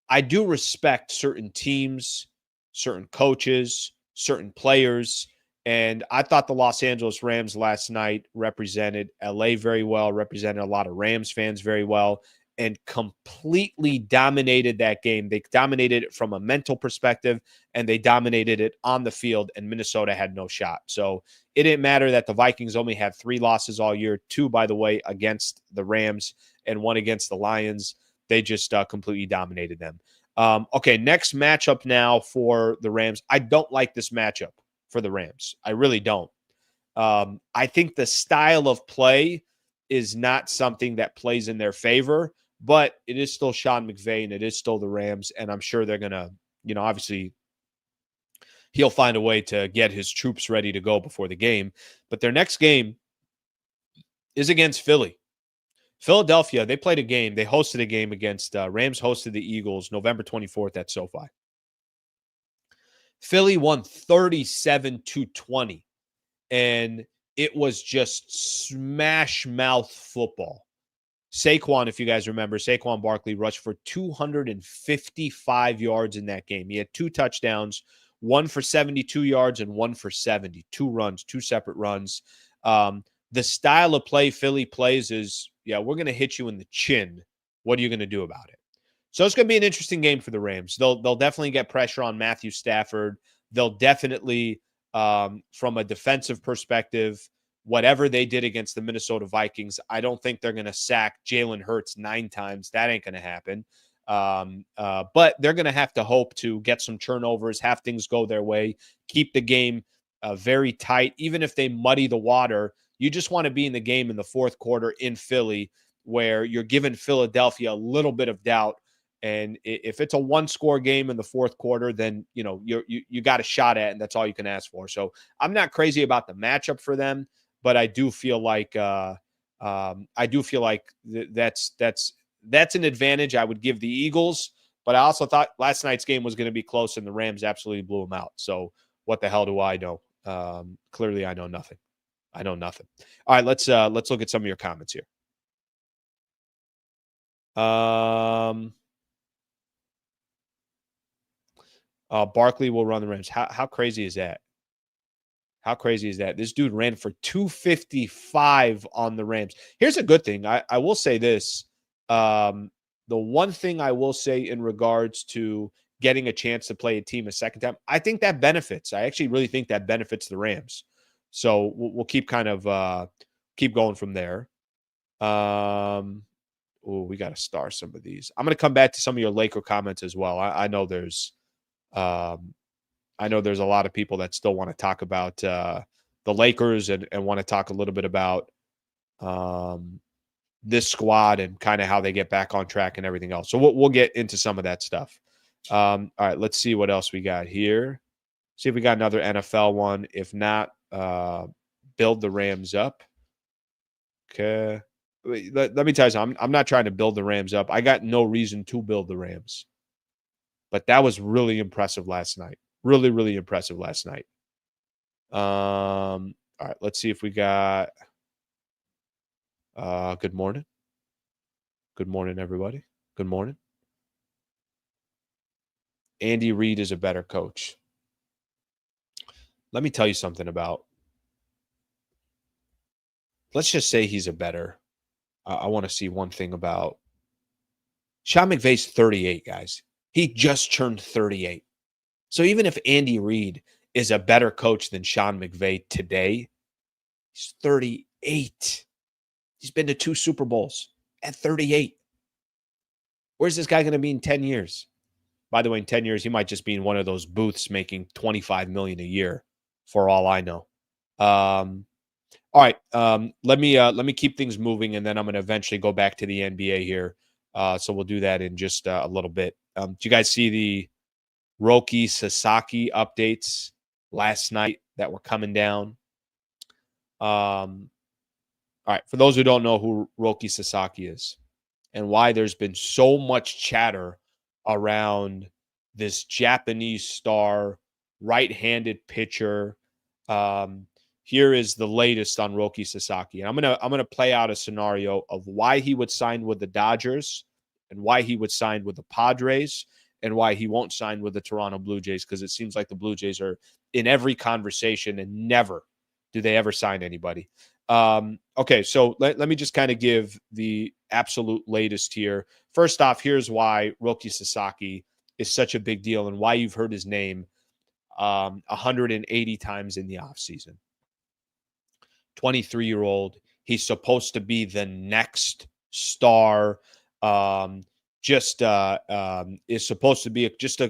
I do respect certain teams, certain coaches, certain players. And I thought the Los Angeles Rams last night represented LA very well, represented a lot of Rams fans very well, and completely dominated that game. They dominated it from a mental perspective, and they dominated it on the field, and Minnesota had no shot. So it didn't matter that the Vikings only had 3 losses all year, 2, by the way, against the Rams and 1 against the Lions. They just completely dominated them. Okay, next matchup now for the Rams. I don't like this matchup for the Rams. I really don't. I think the style of play is not something that plays in their favor, but it is still Sean McVay and it is still the Rams. And I'm sure they're going to, obviously he'll find a way to get his troops ready to go before the game. But their next game is against Philly. Philadelphia, they played a game. They hosted a game against Rams hosted the Eagles November 24th at SoFi. Philly won 37-20, and it was just smash mouth football. Saquon, if you guys remember, Saquon Barkley rushed for 255 yards in that game. He had 2 touchdowns, 1 for 72 yards and 1 for 70. 2 runs, 2 separate runs. The style of play Philly plays is, we're going to hit you in the chin. What are you going to do about it? So it's going to be an interesting game for the Rams. They'll definitely get pressure on Matthew Stafford. They'll definitely, from a defensive perspective, whatever they did against the Minnesota Vikings. I don't think they're going to sack Jalen Hurts 9 times. That ain't going to happen. But they're going to have to hope to get some turnovers, have things go their way, keep the game very tight. Even if they muddy the water, you just want to be in the game in the fourth quarter in Philly, where you're giving Philadelphia a little bit of doubt. And if it's a one-score game in the fourth quarter, then you got a shot at it, and that's all you can ask for. So I'm not crazy about the matchup for them, but I do feel like that's an advantage I would give the Eagles. But I also thought last night's game was going to be close, and the Rams absolutely blew them out. So what the hell do I know? Clearly, I know nothing. I know nothing. All right, let's look at some of your comments here. Barkley will run the Rams. How crazy is that? How crazy is that? This dude ran for 255 on the Rams. Here's a good thing. I will say this. The one thing I will say in regards to getting a chance to play a team a second time, I think that benefits. I actually really think that benefits the Rams. So we'll keep kind of keep going from there. We got to star some of these. I'm going to come back to some of your Laker comments as well. I know there's a lot of people that still want to talk about the Lakers and want to talk a little bit about this squad and kind of how they get back on track and everything else. So we'll get into some of that stuff. All right, let's see what else we got here. See if we got another NFL one. If not, build the Rams up. Okay. Let me tell you something. I'm not trying to build the Rams up. I got no reason to build the Rams. But that was really impressive last night. Really, really impressive last night. All right, let's see if we got good morning. Good morning, everybody. Good morning. Andy Reid is a better coach. Let me tell you something about. Let's just say he's a better. I want to see one thing about Sean McVay's 38, guys. He just turned 38. So even if Andy Reid is a better coach than Sean McVay today, he's 38. He's been to 2 Super Bowls at 38. Where's this guy going to be in 10 years? By the way, in 10 years, he might just be in one of those booths making $25 million a year, for all I know. All right, let me keep things moving, and then I'm going to eventually go back to the NBA here. So we'll do that in just a little bit. Do you guys see the Roki Sasaki updates last night that were coming down? All right, for those who don't know who Roki Sasaki is and why there's been so much chatter around this Japanese star, right-handed pitcher. Here is the latest on Roki Sasaki. And I'm gonna play out a scenario of why he would sign with the Dodgers and why he would sign with the Padres and why he won't sign with the Toronto Blue Jays, because it seems like the Blue Jays are in every conversation and never do they ever sign anybody. Okay, so let me just kind of give the absolute latest here. First off, here's why Roki Sasaki is such a big deal and why you've heard his name 180 times in the offseason. 23-year-old. He's supposed to be the next star. Is supposed to be just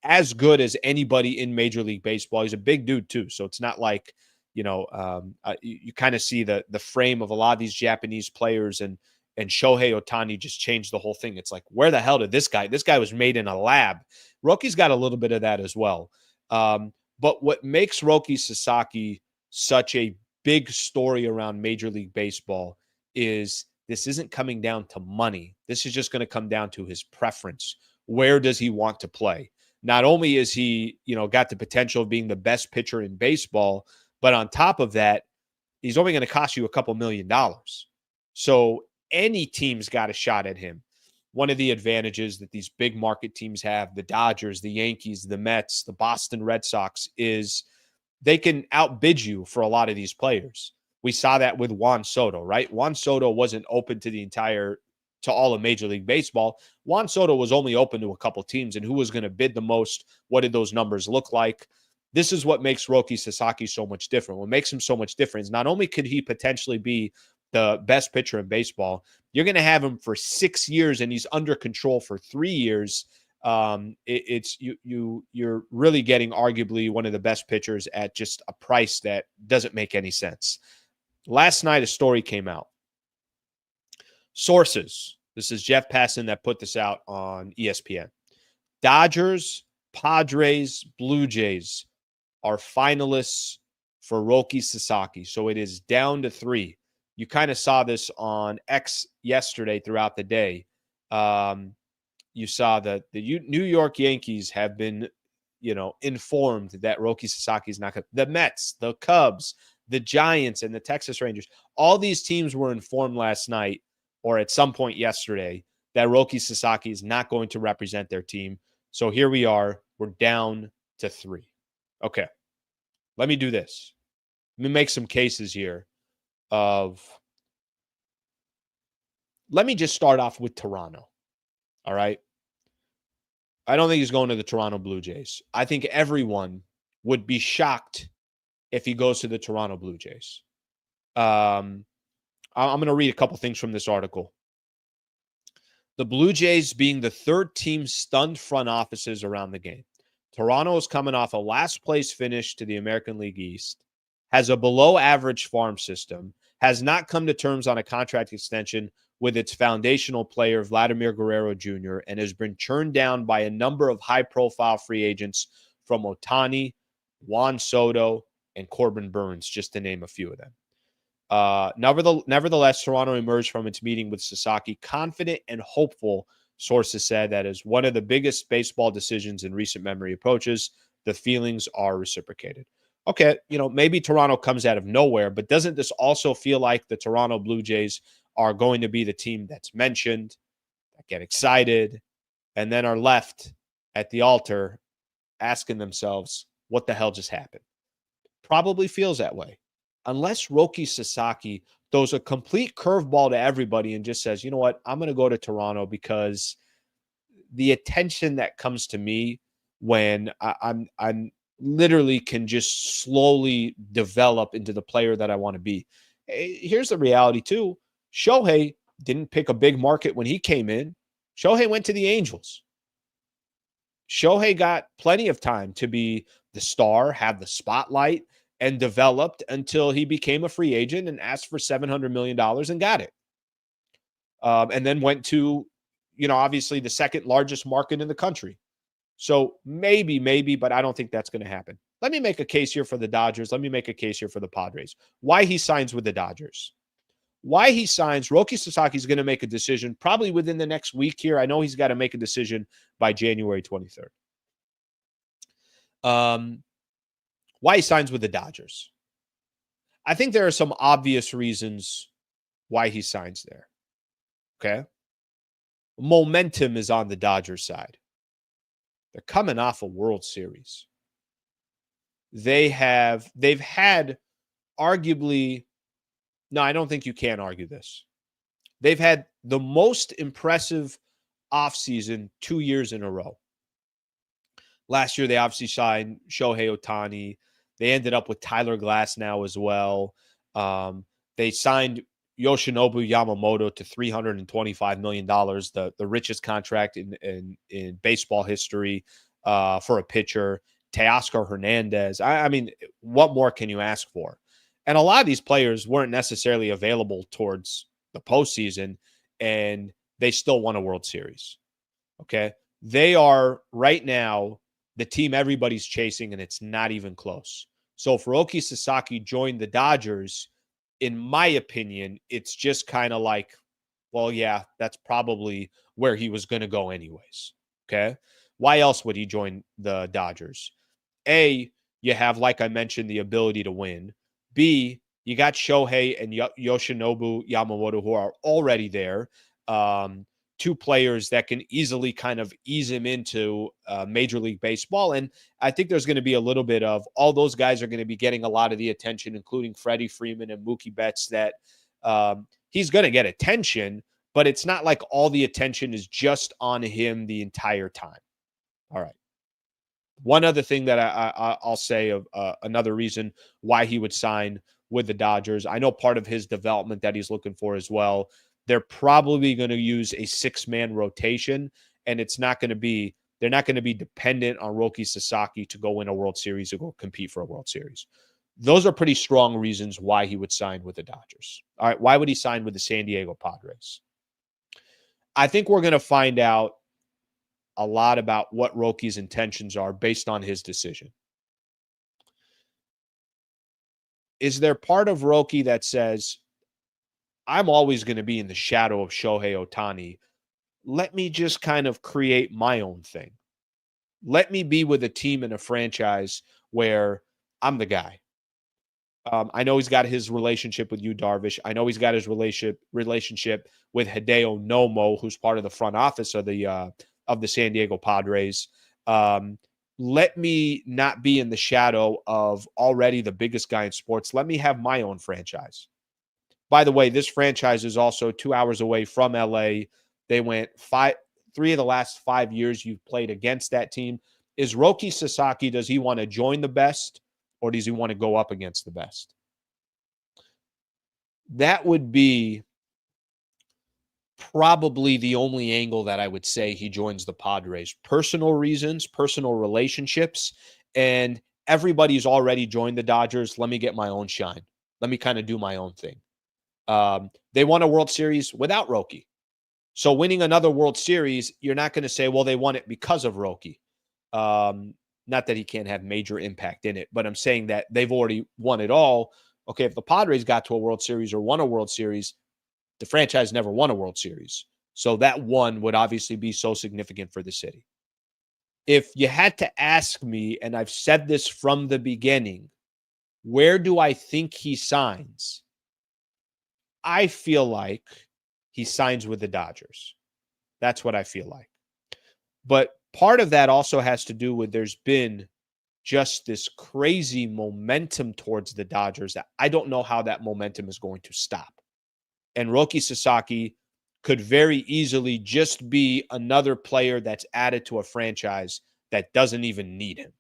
as good as anybody in Major League Baseball. He's a big dude too, so it's not like you kind of see the frame of a lot of these Japanese players, and Shohei Ohtani just changed the whole thing. It's like, where the hell did this guy? This guy was made in a lab. Roki's got a little bit of that as well. But what makes Roki Sasaki such a big story around Major League Baseball is this isn't coming down to money. This is just going to come down to his preference. Where does he want to play? Not only is he, got the potential of being the best pitcher in baseball, but on top of that, he's only going to cost you a couple $1 million. So any team's got a shot at him. One of the advantages that these big market teams have, the Dodgers, the Yankees, the Mets, the Boston Red Sox, is they can outbid you for a lot of these players. We saw that with Juan Soto, right? Juan Soto wasn't open to all of Major League Baseball. Juan Soto was only open to a couple teams, and who was going to bid the most? What did those numbers look like? This is what makes Roki Sasaki so much different. What makes him so much different is not only could he potentially be the best pitcher in baseball, you're going to have him for 6 years and he's under control for 3 years. You're really getting arguably one of the best pitchers at just a price that doesn't make any sense. Last night, a story came out. Sources. This is Jeff Passan that put this out on ESPN. Dodgers, Padres, Blue Jays are finalists for Roki Sasaki. So it is down to 3. You kind of saw this on X yesterday throughout the day. You saw that the New York Yankees have been, informed that Roki Sasaki is not going to. The Mets, the Cubs, the Giants, and the Texas Rangers, all these teams were informed last night or at some point yesterday that Roki Sasaki is not going to represent their team. So here we are. We're down to 3. Okay. Let me do this. Let me make some cases here let me just start off with Toronto. All right. I don't think he's going to the Toronto Blue Jays. I think everyone would be shocked if he goes to the Toronto Blue Jays. I'm going to read a couple things from this article. The Blue Jays being the third team stunned front offices around the game. Toronto is coming off a last place finish to the American League East, has a below average farm system, has not come to terms on a contract extension with its foundational player, Vladimir Guerrero Jr., and has been turned down by a number of high-profile free agents from Ohtani, Juan Soto, and Corbin Burns, just to name a few of them. Nevertheless, Toronto emerged from its meeting with Sasaki confident and hopeful, sources said, that is one of the biggest baseball decisions in recent memory approaches. The feelings are reciprocated. Okay, maybe Toronto comes out of nowhere, but doesn't this also feel like the Toronto Blue Jays are going to be the team that's mentioned, that get excited, and then are left at the altar asking themselves, what the hell just happened? Probably feels that way. Unless Roki Sasaki throws a complete curveball to everybody and just says, you know what, I'm going to go to Toronto, because the attention that comes to me when I'm literally can just slowly develop into the player that I want to be. Here's the reality too. Shohei didn't pick a big market when he came in. Shohei went to the Angels. Shohei got plenty of time to be the star, have the spotlight, and developed until he became a free agent and asked for $700 million and got it. And then went to, obviously the second largest market in the country. So maybe, but I don't think that's going to happen. Let me make a case here for the Dodgers. Let me make a case here for the Padres. Why he signs with the Dodgers. Why he signs, Roki Sasaki is going to make a decision probably within the next week here. I know he's got to make a decision by January 23rd. Why he signs with the Dodgers. I think there are some obvious reasons why he signs there. Okay. Momentum is on the Dodgers side. They're coming off a World Series. They've had arguably, no, I don't think you can argue this. They've had the most impressive offseason 2 years in a row. Last year, they obviously signed Shohei Ohtani. They ended up with Tyler Glass now as well. They signed Yoshinobu Yamamoto to $325 million, the richest contract in baseball history for a pitcher. Teoscar Hernandez. I mean, what more can you ask for? And a lot of these players weren't necessarily available towards the postseason, and they still won a World Series. Okay? They are right now the team everybody's chasing, and it's not even close. So if Roki Sasaki joined the Dodgers, in my opinion, it's just kind of like, well, yeah, that's probably where he was going to go anyways. Okay? Why else would he join the Dodgers? A, you have, like I mentioned, the ability to win. B, you got Shohei and Yoshinobu Yamamoto who are already there. Two players that can easily kind of ease him into Major League Baseball. And I think there's going to be a little bit of all those guys are going to be getting a lot of the attention, including Freddie Freeman and Mookie Betts, that he's going to get attention, but it's not like all the attention is just on him the entire time. All right. One other thing that I'll say of another reason why he would sign with the Dodgers. I know part of his development that he's looking for as well. They're probably going to use a 6-man rotation, and they're not going to be dependent on Roki Sasaki to go win a World Series or go compete for a World Series. Those are pretty strong reasons why he would sign with the Dodgers. All right, why would he sign with the San Diego Padres? I think we're going to find out a lot about what Roki's intentions are based on his decision. Is there part of Roki that says, I'm always going to be in the shadow of Shohei Ohtani? Let me just kind of create my own thing. Let me be with a team and a franchise where I'm the guy. I know he's got his relationship with Yu Darvish. I know he's got his relationship with Hideo Nomo, who's part of the front office of the San Diego Padres. Let me not be in the shadow of already the biggest guy in sports. Let me have my own franchise. By the way, this franchise is also 2 hours away from LA. They went 3 of the last 5 years you've played against that team. Is Roki Sasaki, does he want to join the best or does he want to go up against the best? That would be probably the only angle that I would say he joins the Padres. Personal reasons, personal relationships, and everybody's already joined the Dodgers. Let me get my own shine. Let me kind of do my own thing. They won a World Series without Roki. So winning another World Series, you're not going to say, well, they won it because of Roki. Not that he can't have major impact in it, but I'm saying that they've already won it all. Okay, if the Padres got to a World Series or won a World Series, the franchise never won a World Series. So that one would obviously be so significant for the city. If you had to ask me, and I've said this from the beginning, where do I think he signs? I feel like he signs with the Dodgers. That's what I feel like. But part of that also has to do with there's been just this crazy momentum towards the Dodgers that I don't know how that momentum is going to stop. And Roki Sasaki could very easily just be another player that's added to a franchise that doesn't even need him.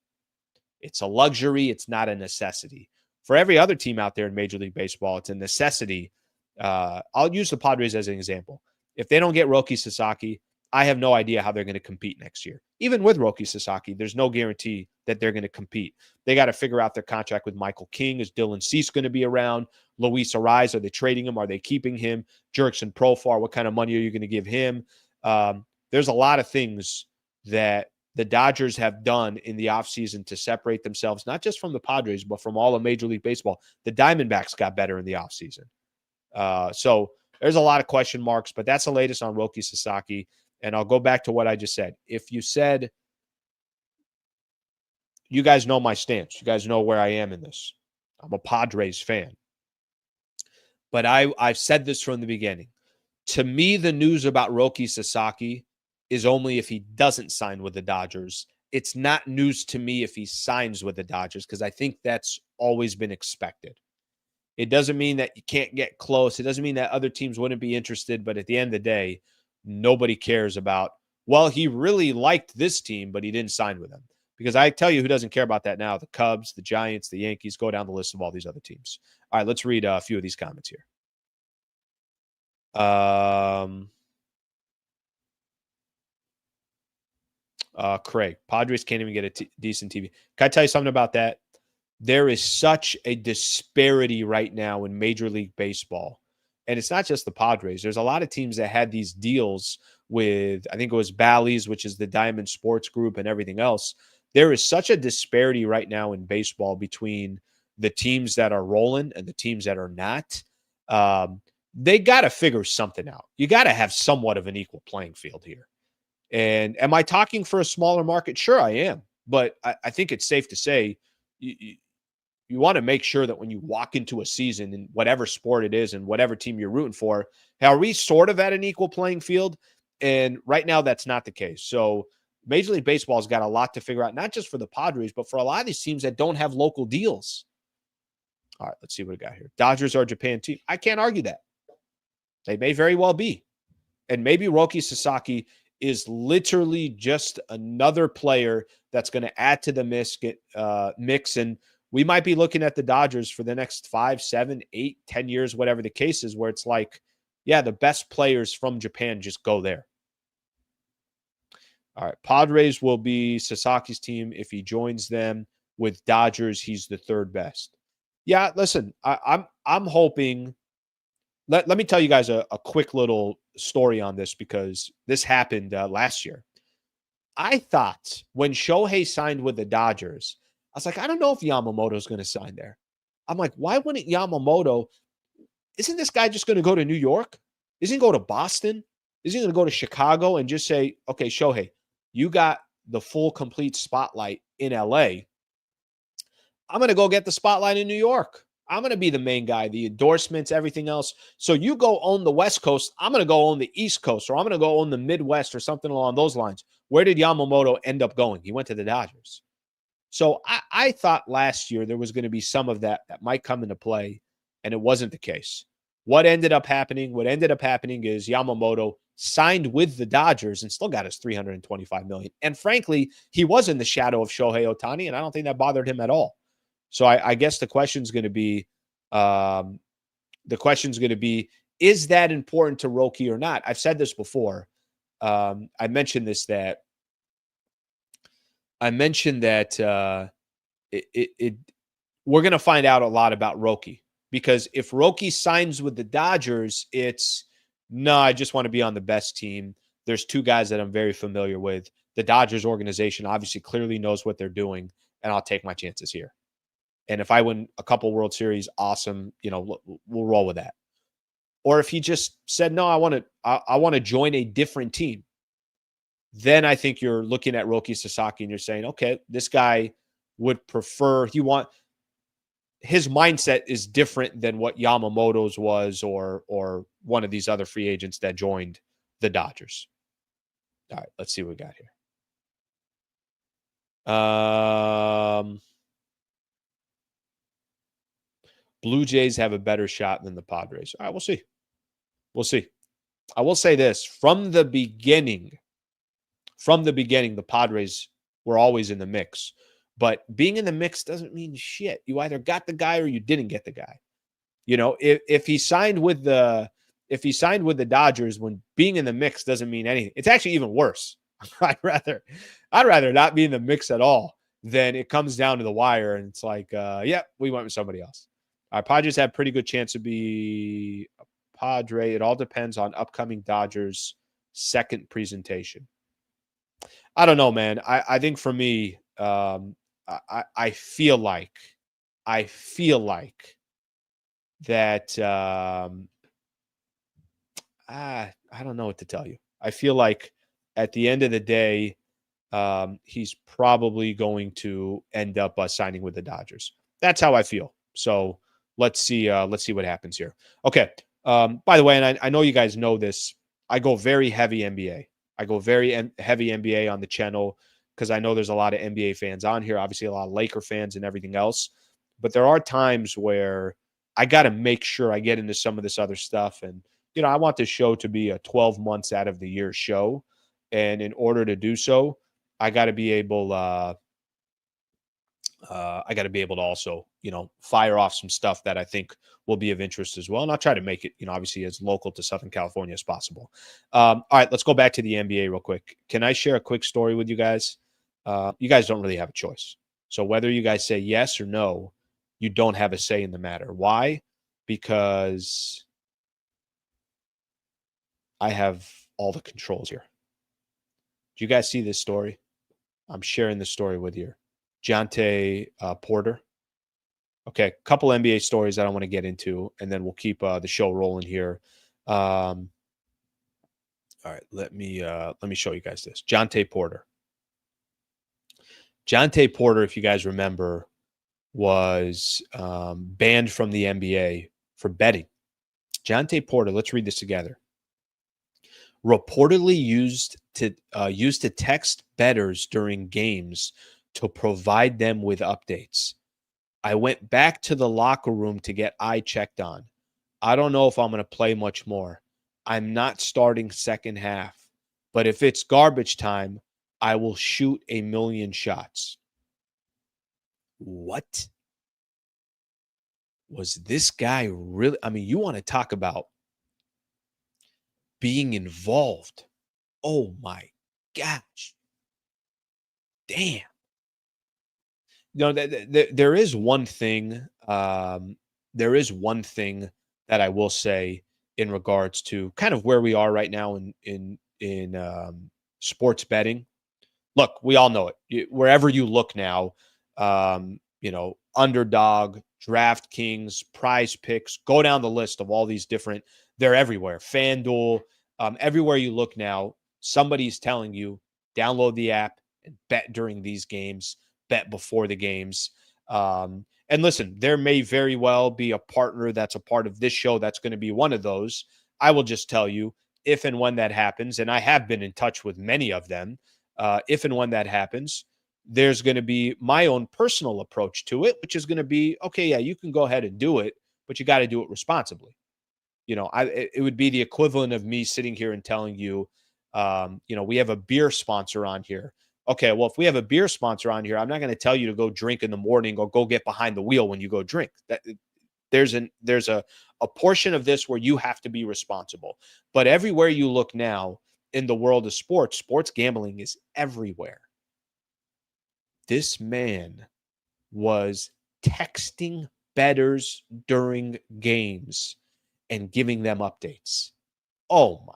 It's a luxury. It's not a necessity. For every other team out there in Major League Baseball, it's a necessity. I'll use the Padres as an example. If they don't get Roki Sasaki, I have no idea how they're going to compete next year. Even with Roki Sasaki, there's no guarantee that they're going to compete. They got to figure out their contract with Michael King. Is Dylan Cease going to be around? Luis Ariz, are they trading him? Are they keeping him? Jurickson Profar, what kind of money are you going to give him? There's a lot of things that the Dodgers have done in the offseason to separate themselves, not just from the Padres, but from all of Major League Baseball. The Diamondbacks got better in the offseason. So there's a lot of question marks, but that's the latest on Roki Sasaki. And I'll go back to what I just said. If you said, you guys know my stance. You guys know where I am in this. I'm a Padres fan. But I've said this from the beginning. To me, the news about Roki Sasaki is only if he doesn't sign with the Dodgers. It's not news to me if he signs with the Dodgers because I think that's always been expected. It doesn't mean that you can't get close. It doesn't mean that other teams wouldn't be interested. But at the end of the day, nobody cares about, well, he really liked this team, but he didn't sign with them. Because I tell you who doesn't care about that now. The Cubs, the Giants, the Yankees, go down the list of all these other teams. All right, let's read a few of these comments here. Craig, Padres can't even get a decent TV. Can I tell you something about that? There is such a disparity right now in Major League Baseball. And it's not just the Padres. There's a lot of teams that had these deals with, I think it was Bally's, which is the Diamond Sports Group, and everything else. There is such a disparity right now in baseball between the teams that are rolling and the teams that are not. They got to figure something out. You got to have somewhat of an equal playing field here. And am I talking for a smaller market? Sure, I am. But I think it's safe to say you want to make sure that when you walk into a season in whatever sport it is and whatever team you're rooting for, are we sort of at an equal playing field? And right now, that's not the case. So Major League Baseball has got a lot to figure out, not just for the Padres, but for a lot of these teams that don't have local deals. All right, let's see what we got here. Dodgers are a Japan team. I can't argue that. They may very well be. And maybe Roki Sasaki is literally just another player that's going to add to the mix. And we might be looking at the Dodgers for the next 5, 7, 8, 10 years, whatever the case is, where it's like, yeah, the best players from Japan just go there. All right. Padres will be Sasaki's team. If he joins them with Dodgers, he's the third best. Yeah, listen, I'm hoping. Let me tell you guys a quick little story on this because this happened last year. I thought when Shohei signed with the Dodgers, I was like, I don't know if Yamamoto's going to sign there. I'm like, why wouldn't Yamamoto? Isn't this guy just going to go to New York? Isn't he going to go to Boston? Isn't he going to go to Chicago and just say, okay, Shohei, you got the full complete spotlight in LA. I'm going to go get the spotlight in New York. I'm going to be the main guy, the endorsements, everything else. So you go own the West Coast. I'm going to go own the East Coast, or I'm going to go own the Midwest or something along those lines. Where did Yamamoto end up going? He went to the Dodgers. So I thought last year there was going to be some of that might come into play, and it wasn't the case. What ended up happening? What ended up happening is Yamamoto signed with the Dodgers and still got his $325 million. And frankly, he was in the shadow of Shohei Ohtani, and I don't think that bothered him at all. So I guess the question's going to be, is that important to Roki or not? I've said this before. I mentioned that we're going to find out a lot about Roki, because if Roki signs with the Dodgers, no, I just want to be on the best team. There's two guys that I'm very familiar with. The Dodgers organization obviously clearly knows what they're doing, and I'll take my chances here. And if I win a couple World Series, awesome. We'll roll with that. Or if he just said, no, I want to join a different team, then I think you're looking at Roki Sasaki and you're saying, okay, this guy would prefer, his mindset is different than what Yamamoto's was, or one of these other free agents that joined the Dodgers. All right, let's see what we got here. Blue Jays have a better shot than the Padres. All right, we'll see. We'll see. I will say this. From the beginning, the Padres were always in the mix. But being in the mix doesn't mean shit. You either got the guy or you didn't get the guy. If he signed with the Dodgers when being in the mix doesn't mean anything. It's actually even worse. I'd rather not be in the mix at all than it comes down to the wire and it's like, we went with somebody else. Our Padres have pretty good chance to be a Padre. It all depends on upcoming Dodgers second presentation. I don't know, man. I think for me, I feel like that I don't know what to tell you. I feel like at the end of the day, he's probably going to end up signing with the Dodgers. That's how I feel. So let's see what happens here. Okay. By the way, and I know you guys know this, I go very heavy NBA. I go very heavy NBA on the channel because I know there's a lot of NBA fans on here, obviously a lot of Laker fans and everything else. But there are times where I got to make sure I get into some of this other stuff. And, I want this show to be a 12 months out of the year show. And in order to do so, I got to be able to also, fire off some stuff that I think will be of interest as well. And I'll try to make it, obviously as local to Southern California as possible. All right, let's go back to the NBA real quick. Can I share a quick story with you guys? You guys don't really have a choice. So whether you guys say yes or no, you don't have a say in the matter. Why? Because I have all the controls here. Do you guys see this story? I'm sharing this story with you. Jonte Porter. Okay, a couple NBA stories that I want to get into, and then we'll keep the show rolling here. All right, let me show you guys this. Jonte Porter. Jonte Porter, if you guys remember, was banned from the NBA for betting. Jonte Porter, let's read this together. Reportedly used to text bettors during games to provide them with updates. I went back to the locker room to get eye checked on. I don't know if I'm going to play much more. I'm not starting second half. But if it's garbage time, I will shoot a million shots. What? Was this guy really? I mean, you want to talk about being involved. Oh my gosh. Damn. There is one thing. There is one thing that I will say in regards to kind of where we are right now in sports betting. Look, we all know it. Wherever you look now, Underdog, DraftKings, Prize Picks, go down the list of all these different. They're everywhere. FanDuel, everywhere you look now, somebody's telling you download the app and bet during these games, bet before the games. And listen, there may very well be a partner that's a part of this show that's going to be one of those. I will just tell you, if and when that happens, and I have been in touch with many of them, if and when that happens, there's going to be my own personal approach to it, which is going to be, okay, yeah, you can go ahead and do it, but you got to do it responsibly. It would be the equivalent of me sitting here and telling you, we have a beer sponsor on here. Okay, well, if we have a beer sponsor on here, I'm not going to tell you to go drink in the morning or go get behind the wheel when you go drink. There's a portion of this where you have to be responsible. But everywhere you look now in the world of sports gambling is everywhere. This man was texting bettors during games and giving them updates. Oh my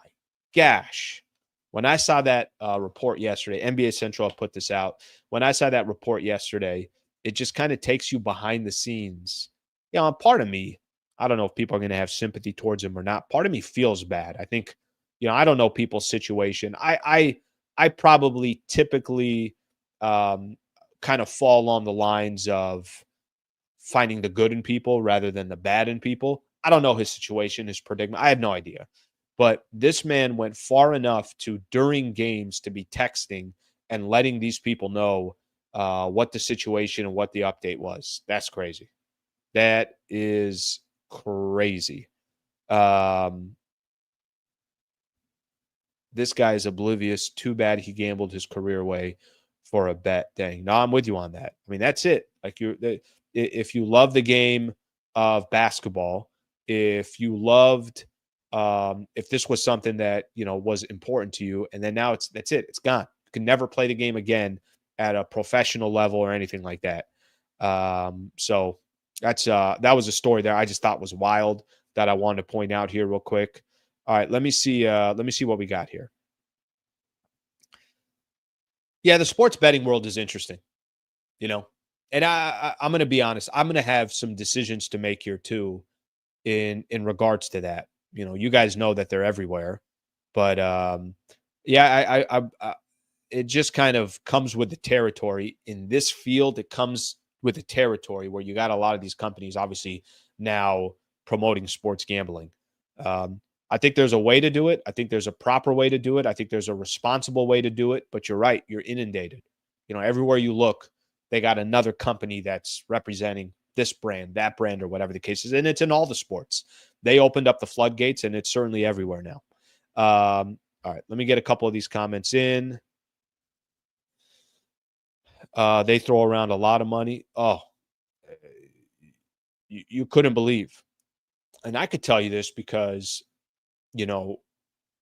gosh. When I saw that report yesterday, NBA Central put this out. When I saw that report yesterday, it just kind of takes you behind the scenes. Part of me, I don't know if people are going to have sympathy towards him or not. Part of me feels bad. I think, I don't know people's situation. I probably typically kind of fall on the lines of finding the good in people rather than the bad in people. I don't know his situation, his predicament. I have no idea. But this man went far enough to, during games, to be texting and letting these people know what the situation and what the update was. That's crazy. That is crazy. This guy is oblivious. Too bad he gambled his career away for a bet. Dang. No, I'm with you on that. I mean, that's it. Like, if you love the game of basketball, if you loved, if this was something that, was important to you, and then now that's it. It's gone. You can never play the game again at a professional level or anything like that. So that was a story there I just thought was wild that I wanted to point out here real quick. All right, let me see what we got here. Yeah, the sports betting world is interesting, and I'm going to be honest. I'm going to have some decisions to make here too, in regards to that. You guys know that they're everywhere, but yeah, I it just kind of comes with the territory in this field. It comes with the territory where you got a lot of these companies obviously now promoting sports gambling. I think there's a way to do it. I think there's a proper way to do it. I think there's a responsible way to do it. But you're right. You're inundated. Everywhere you look, they got another company that's representing this brand, that brand, or whatever the case is. And it's in all the sports. They opened up the floodgates, and it's certainly everywhere now. All right. Let me get a couple of these comments in. They throw around a lot of money. Oh, you couldn't believe. And I could tell you this because,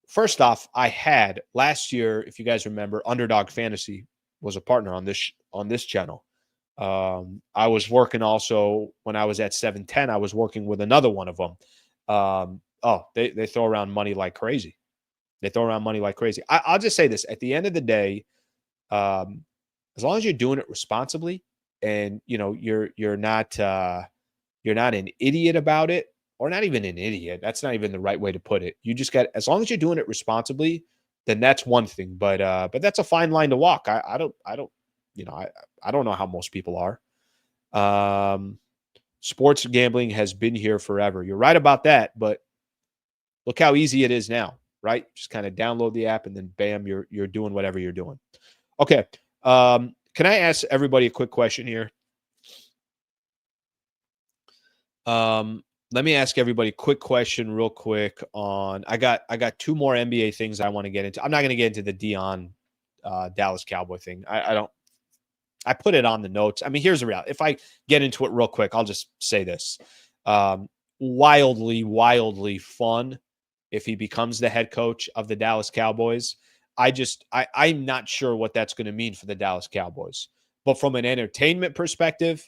first off, I had last year, if you guys remember, Underdog Fantasy was a partner on this channel. I was working also when I was at 710. I was working with another one of them. They throw around money like crazy. They throw around money like crazy. I'll just say this: at the end of the day, as long as you're doing it responsibly, and you're not an idiot about it, or not even an idiot. That's not even the right way to put it. You just got, as long as you're doing it responsibly, then that's one thing. But that's a fine line to walk. I don't know how most people are. Sports gambling has been here forever. You're right about that, but look how easy it is now, right? Just kind of download the app and then bam, you're doing whatever you're doing. Okay. Can I ask everybody a quick question here? Let me ask everybody a quick question real quick on I got two more NBA things I want to get into. I'm not going to get into the Dion Dallas Cowboy thing. I don't I put it on the notes. I mean, here's the reality. If I get into it real quick, I'll just say this. Um, wildly fun if he becomes the head coach of the Dallas Cowboys. I'm not sure what that's going to mean for the Dallas Cowboys. But from an entertainment perspective,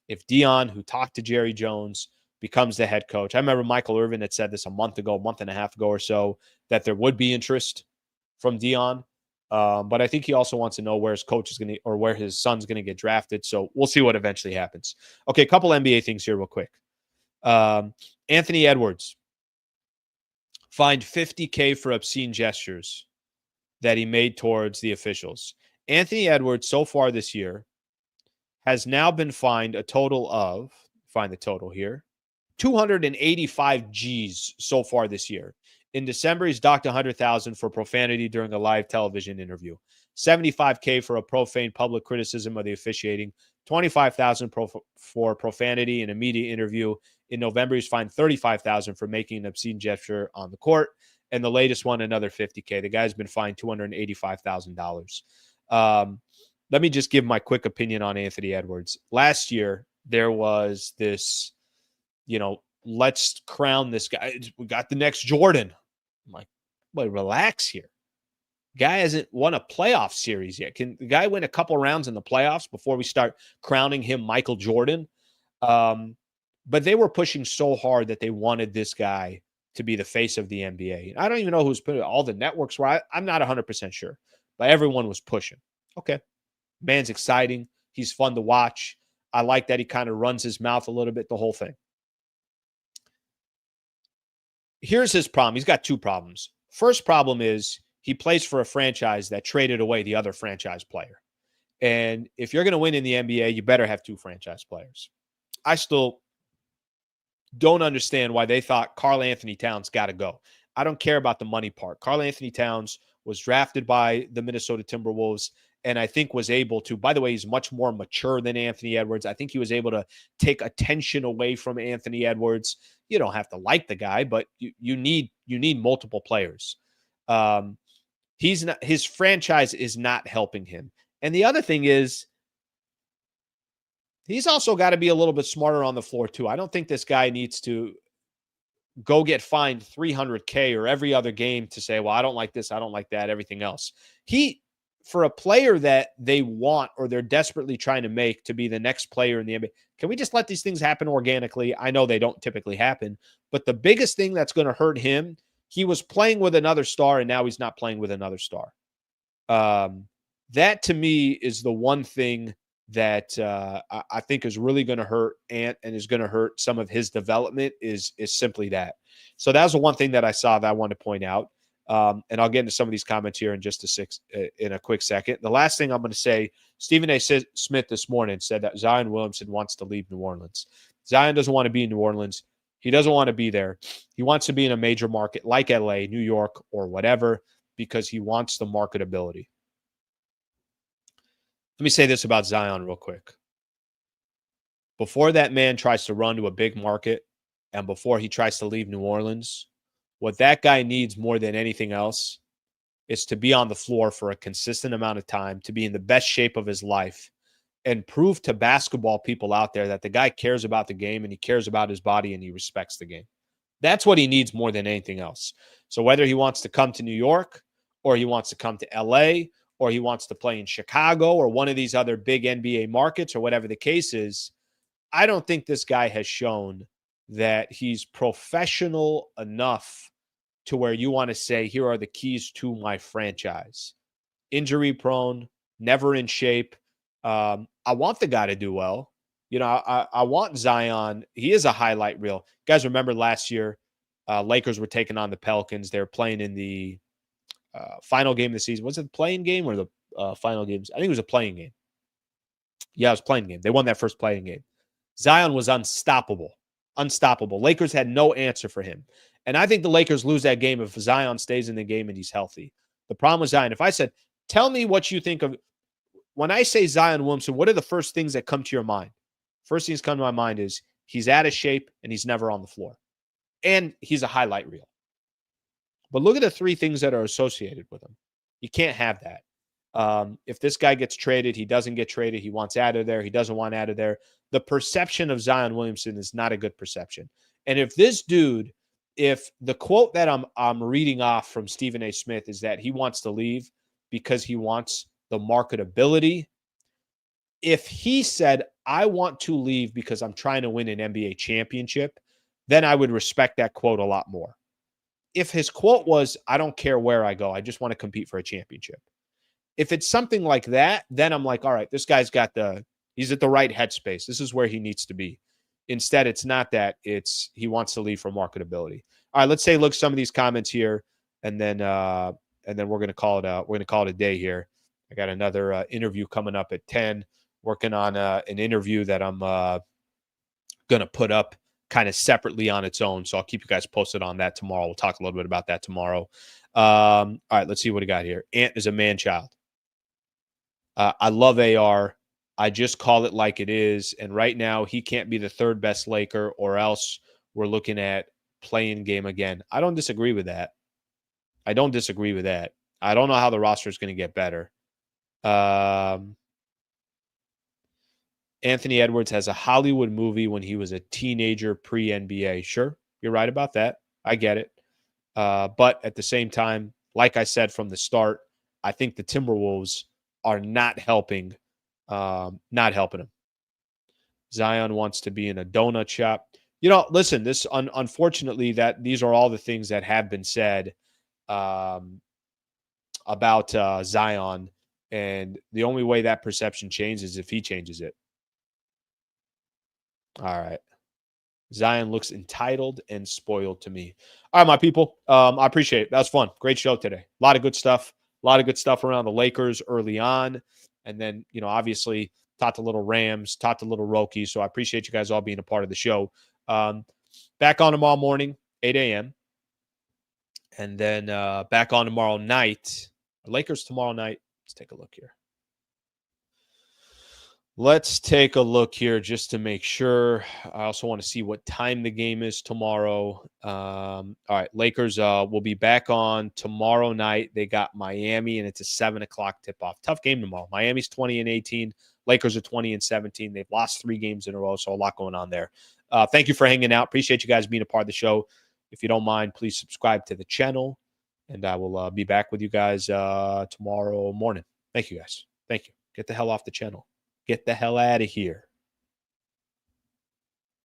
if Dion, who talked to Jerry Jones, becomes the head coach, I remember Michael Irvin had said this a month and a half ago or so, that there would be interest from Dion. But I think he also wants to know where his coach is going to, or where his son's going to get drafted. So we'll see what eventually happens. Okay, a couple NBA things here real quick. Anthony Edwards fined $50K for obscene gestures that he made towards the officials. Anthony Edwards, so far this year, has now been fined a total of, find the total here, 285 G's so far this year. In December, he's docked 100,000 for profanity during a live television interview, 75K for a profane public criticism of the officiating, 25,000 for profanity in a media interview. In November, he's fined 35,000 for making an obscene gesture on the court, and the latest one, another 50K. The guy's been fined $285,000. Let me just give my quick opinion on Anthony Edwards. Last year, there was this, let's crown this guy. We got the next Jordan. I'm like, but relax here. Guy hasn't won a playoff series yet. Can the guy win a couple rounds in the playoffs before we start crowning him Michael Jordan? But they were pushing so hard that they wanted this guy to be the face of the NBA. I don't even know who's putting all the networks were. I'm not 100% sure, but everyone was pushing. Okay. Man's exciting. He's fun to watch. I like that he kind of runs his mouth a little bit, the whole thing. Here's his problem. He's got two problems. First problem is he plays for a franchise that traded away the other franchise player. And if you're going to win in the NBA, you better have two franchise players. I still don't understand why they thought Karl Anthony Towns got to go. I don't care about the money part. Karl Anthony Towns was drafted by the Minnesota Timberwolves and I think was able to, by the way, he's much more mature than Anthony Edwards. I think he was able to take attention away from Anthony Edwards. You don't have to like the guy, but you need multiple players. His franchise is not helping him. And the other thing is, he's also got to be a little bit smarter on the floor too. I don't think this guy needs to go get fined $300K or every other game to say, well, I don't like this, I don't like that, everything else. For a player that they want or they're desperately trying to make to be the next player in the NBA, can we just let these things happen organically? I know they don't typically happen, but the biggest thing that's going to hurt him, he was playing with another star and now he's not playing with another star. That to me is the one thing that I think is really going to hurt Ant and is going to hurt some of his development is simply that. So that was the one thing that I saw that I want to point out. And I'll get into some of these comments here in a quick second. The last thing I'm going to say, Stephen A. Smith this morning said that Zion Williamson wants to leave New Orleans. Zion doesn't want to be in New Orleans. He doesn't want to be there. He wants to be in a major market like LA, New York, or whatever, because he wants the marketability. Let me say this about Zion real quick. Before that man tries to run to a big market and before he tries to leave New Orleans, what that guy needs more than anything else is to be on the floor for a consistent amount of time, to be in the best shape of his life, and prove to basketball people out there that the guy cares about the game and he cares about his body and he respects the game. That's what he needs more than anything else. So whether he wants to come to New York or he wants to come to LA or he wants to play in Chicago or one of these other big NBA markets or whatever the case is, I don't think this guy has shown that he's professional enough to where you want to say, here are the keys to my franchise. Injury prone, never in shape. I want the guy to do well. I want Zion. He is a highlight reel. Guys, remember last year, Lakers were taking on the Pelicans. They were playing in the final game of the season. Was it the playing game or the final games? I think it was a playing game. Yeah, it was a playing game. They won that first playing game. Zion was unstoppable. Lakers had no answer for him. And I think the Lakers lose that game if Zion stays in the game and he's healthy. The problem with Zion, if I said, tell me what you think of, when I say Zion Williamson, what are the first things that come to your mind? First things come to my mind is he's out of shape, and he's never on the floor. And he's a highlight reel. But look at the three things that are associated with him. You can't have that. If this guy gets traded, he doesn't get traded. He wants out of there. He doesn't want out of there. The perception of Zion Williamson is not a good perception. And if this dude, if the quote that I'm reading off from Stephen A. Smith is that he wants to leave because he wants the marketability, if he said, I want to leave because I'm trying to win an NBA championship, then I would respect that quote a lot more. If his quote was, I don't care where I go, I just want to compete for a championship. If it's something like that, then I'm like, all right, this guy's he's at the right headspace. This is where he needs to be. Instead, it's not that. It's he wants to leave for marketability. All right, let's say look some of these comments here, and then we're gonna call it a day here. I got another interview coming up at 10. Working on an interview that I'm gonna put up kind of separately on its own. So I'll keep you guys posted on that tomorrow. We'll talk a little bit about that tomorrow. All right, let's see what we got here. Ant is a man child. I love AR. I just call it like it is. And right now, he can't be the third best Laker, or else we're looking at playing game again. I don't disagree with that. I don't know how the roster is going to get better. Anthony Edwards has a Hollywood movie when he was a teenager pre-NBA. Sure, you're right about that. I get it. But at the same time, like I said from the start, I think the Timberwolves are not helping him. Zion wants to be in a donut shop. Listen, this unfortunately that these are all the things that have been said about Zion, and the only way that perception changes is if he changes it. All right. Zion looks entitled and spoiled to me. All right, my people. I appreciate it. That was fun. Great show today. A lot of good stuff. A lot of good stuff around the Lakers early on. And then, obviously talked a little Rams, talked a little Roki. So I appreciate you guys all being a part of the show. Back on tomorrow morning, 8 a.m. And then back on tomorrow night. Lakers tomorrow night. Let's take a look here. Let's take a look here just to make sure. I also want to see what time the game is tomorrow. All right, Lakers will be back on tomorrow night. They got Miami, and it's a 7 o'clock tip-off. Tough game tomorrow. Miami's 20-18. Lakers are 20-17. They've lost 3 games in a row, so a lot going on there. Thank you for hanging out. Appreciate you guys being a part of the show. If you don't mind, please subscribe to the channel, and I will be back with you guys tomorrow morning. Thank you, guys. Thank you. Get the hell off the channel. Get the hell out of here.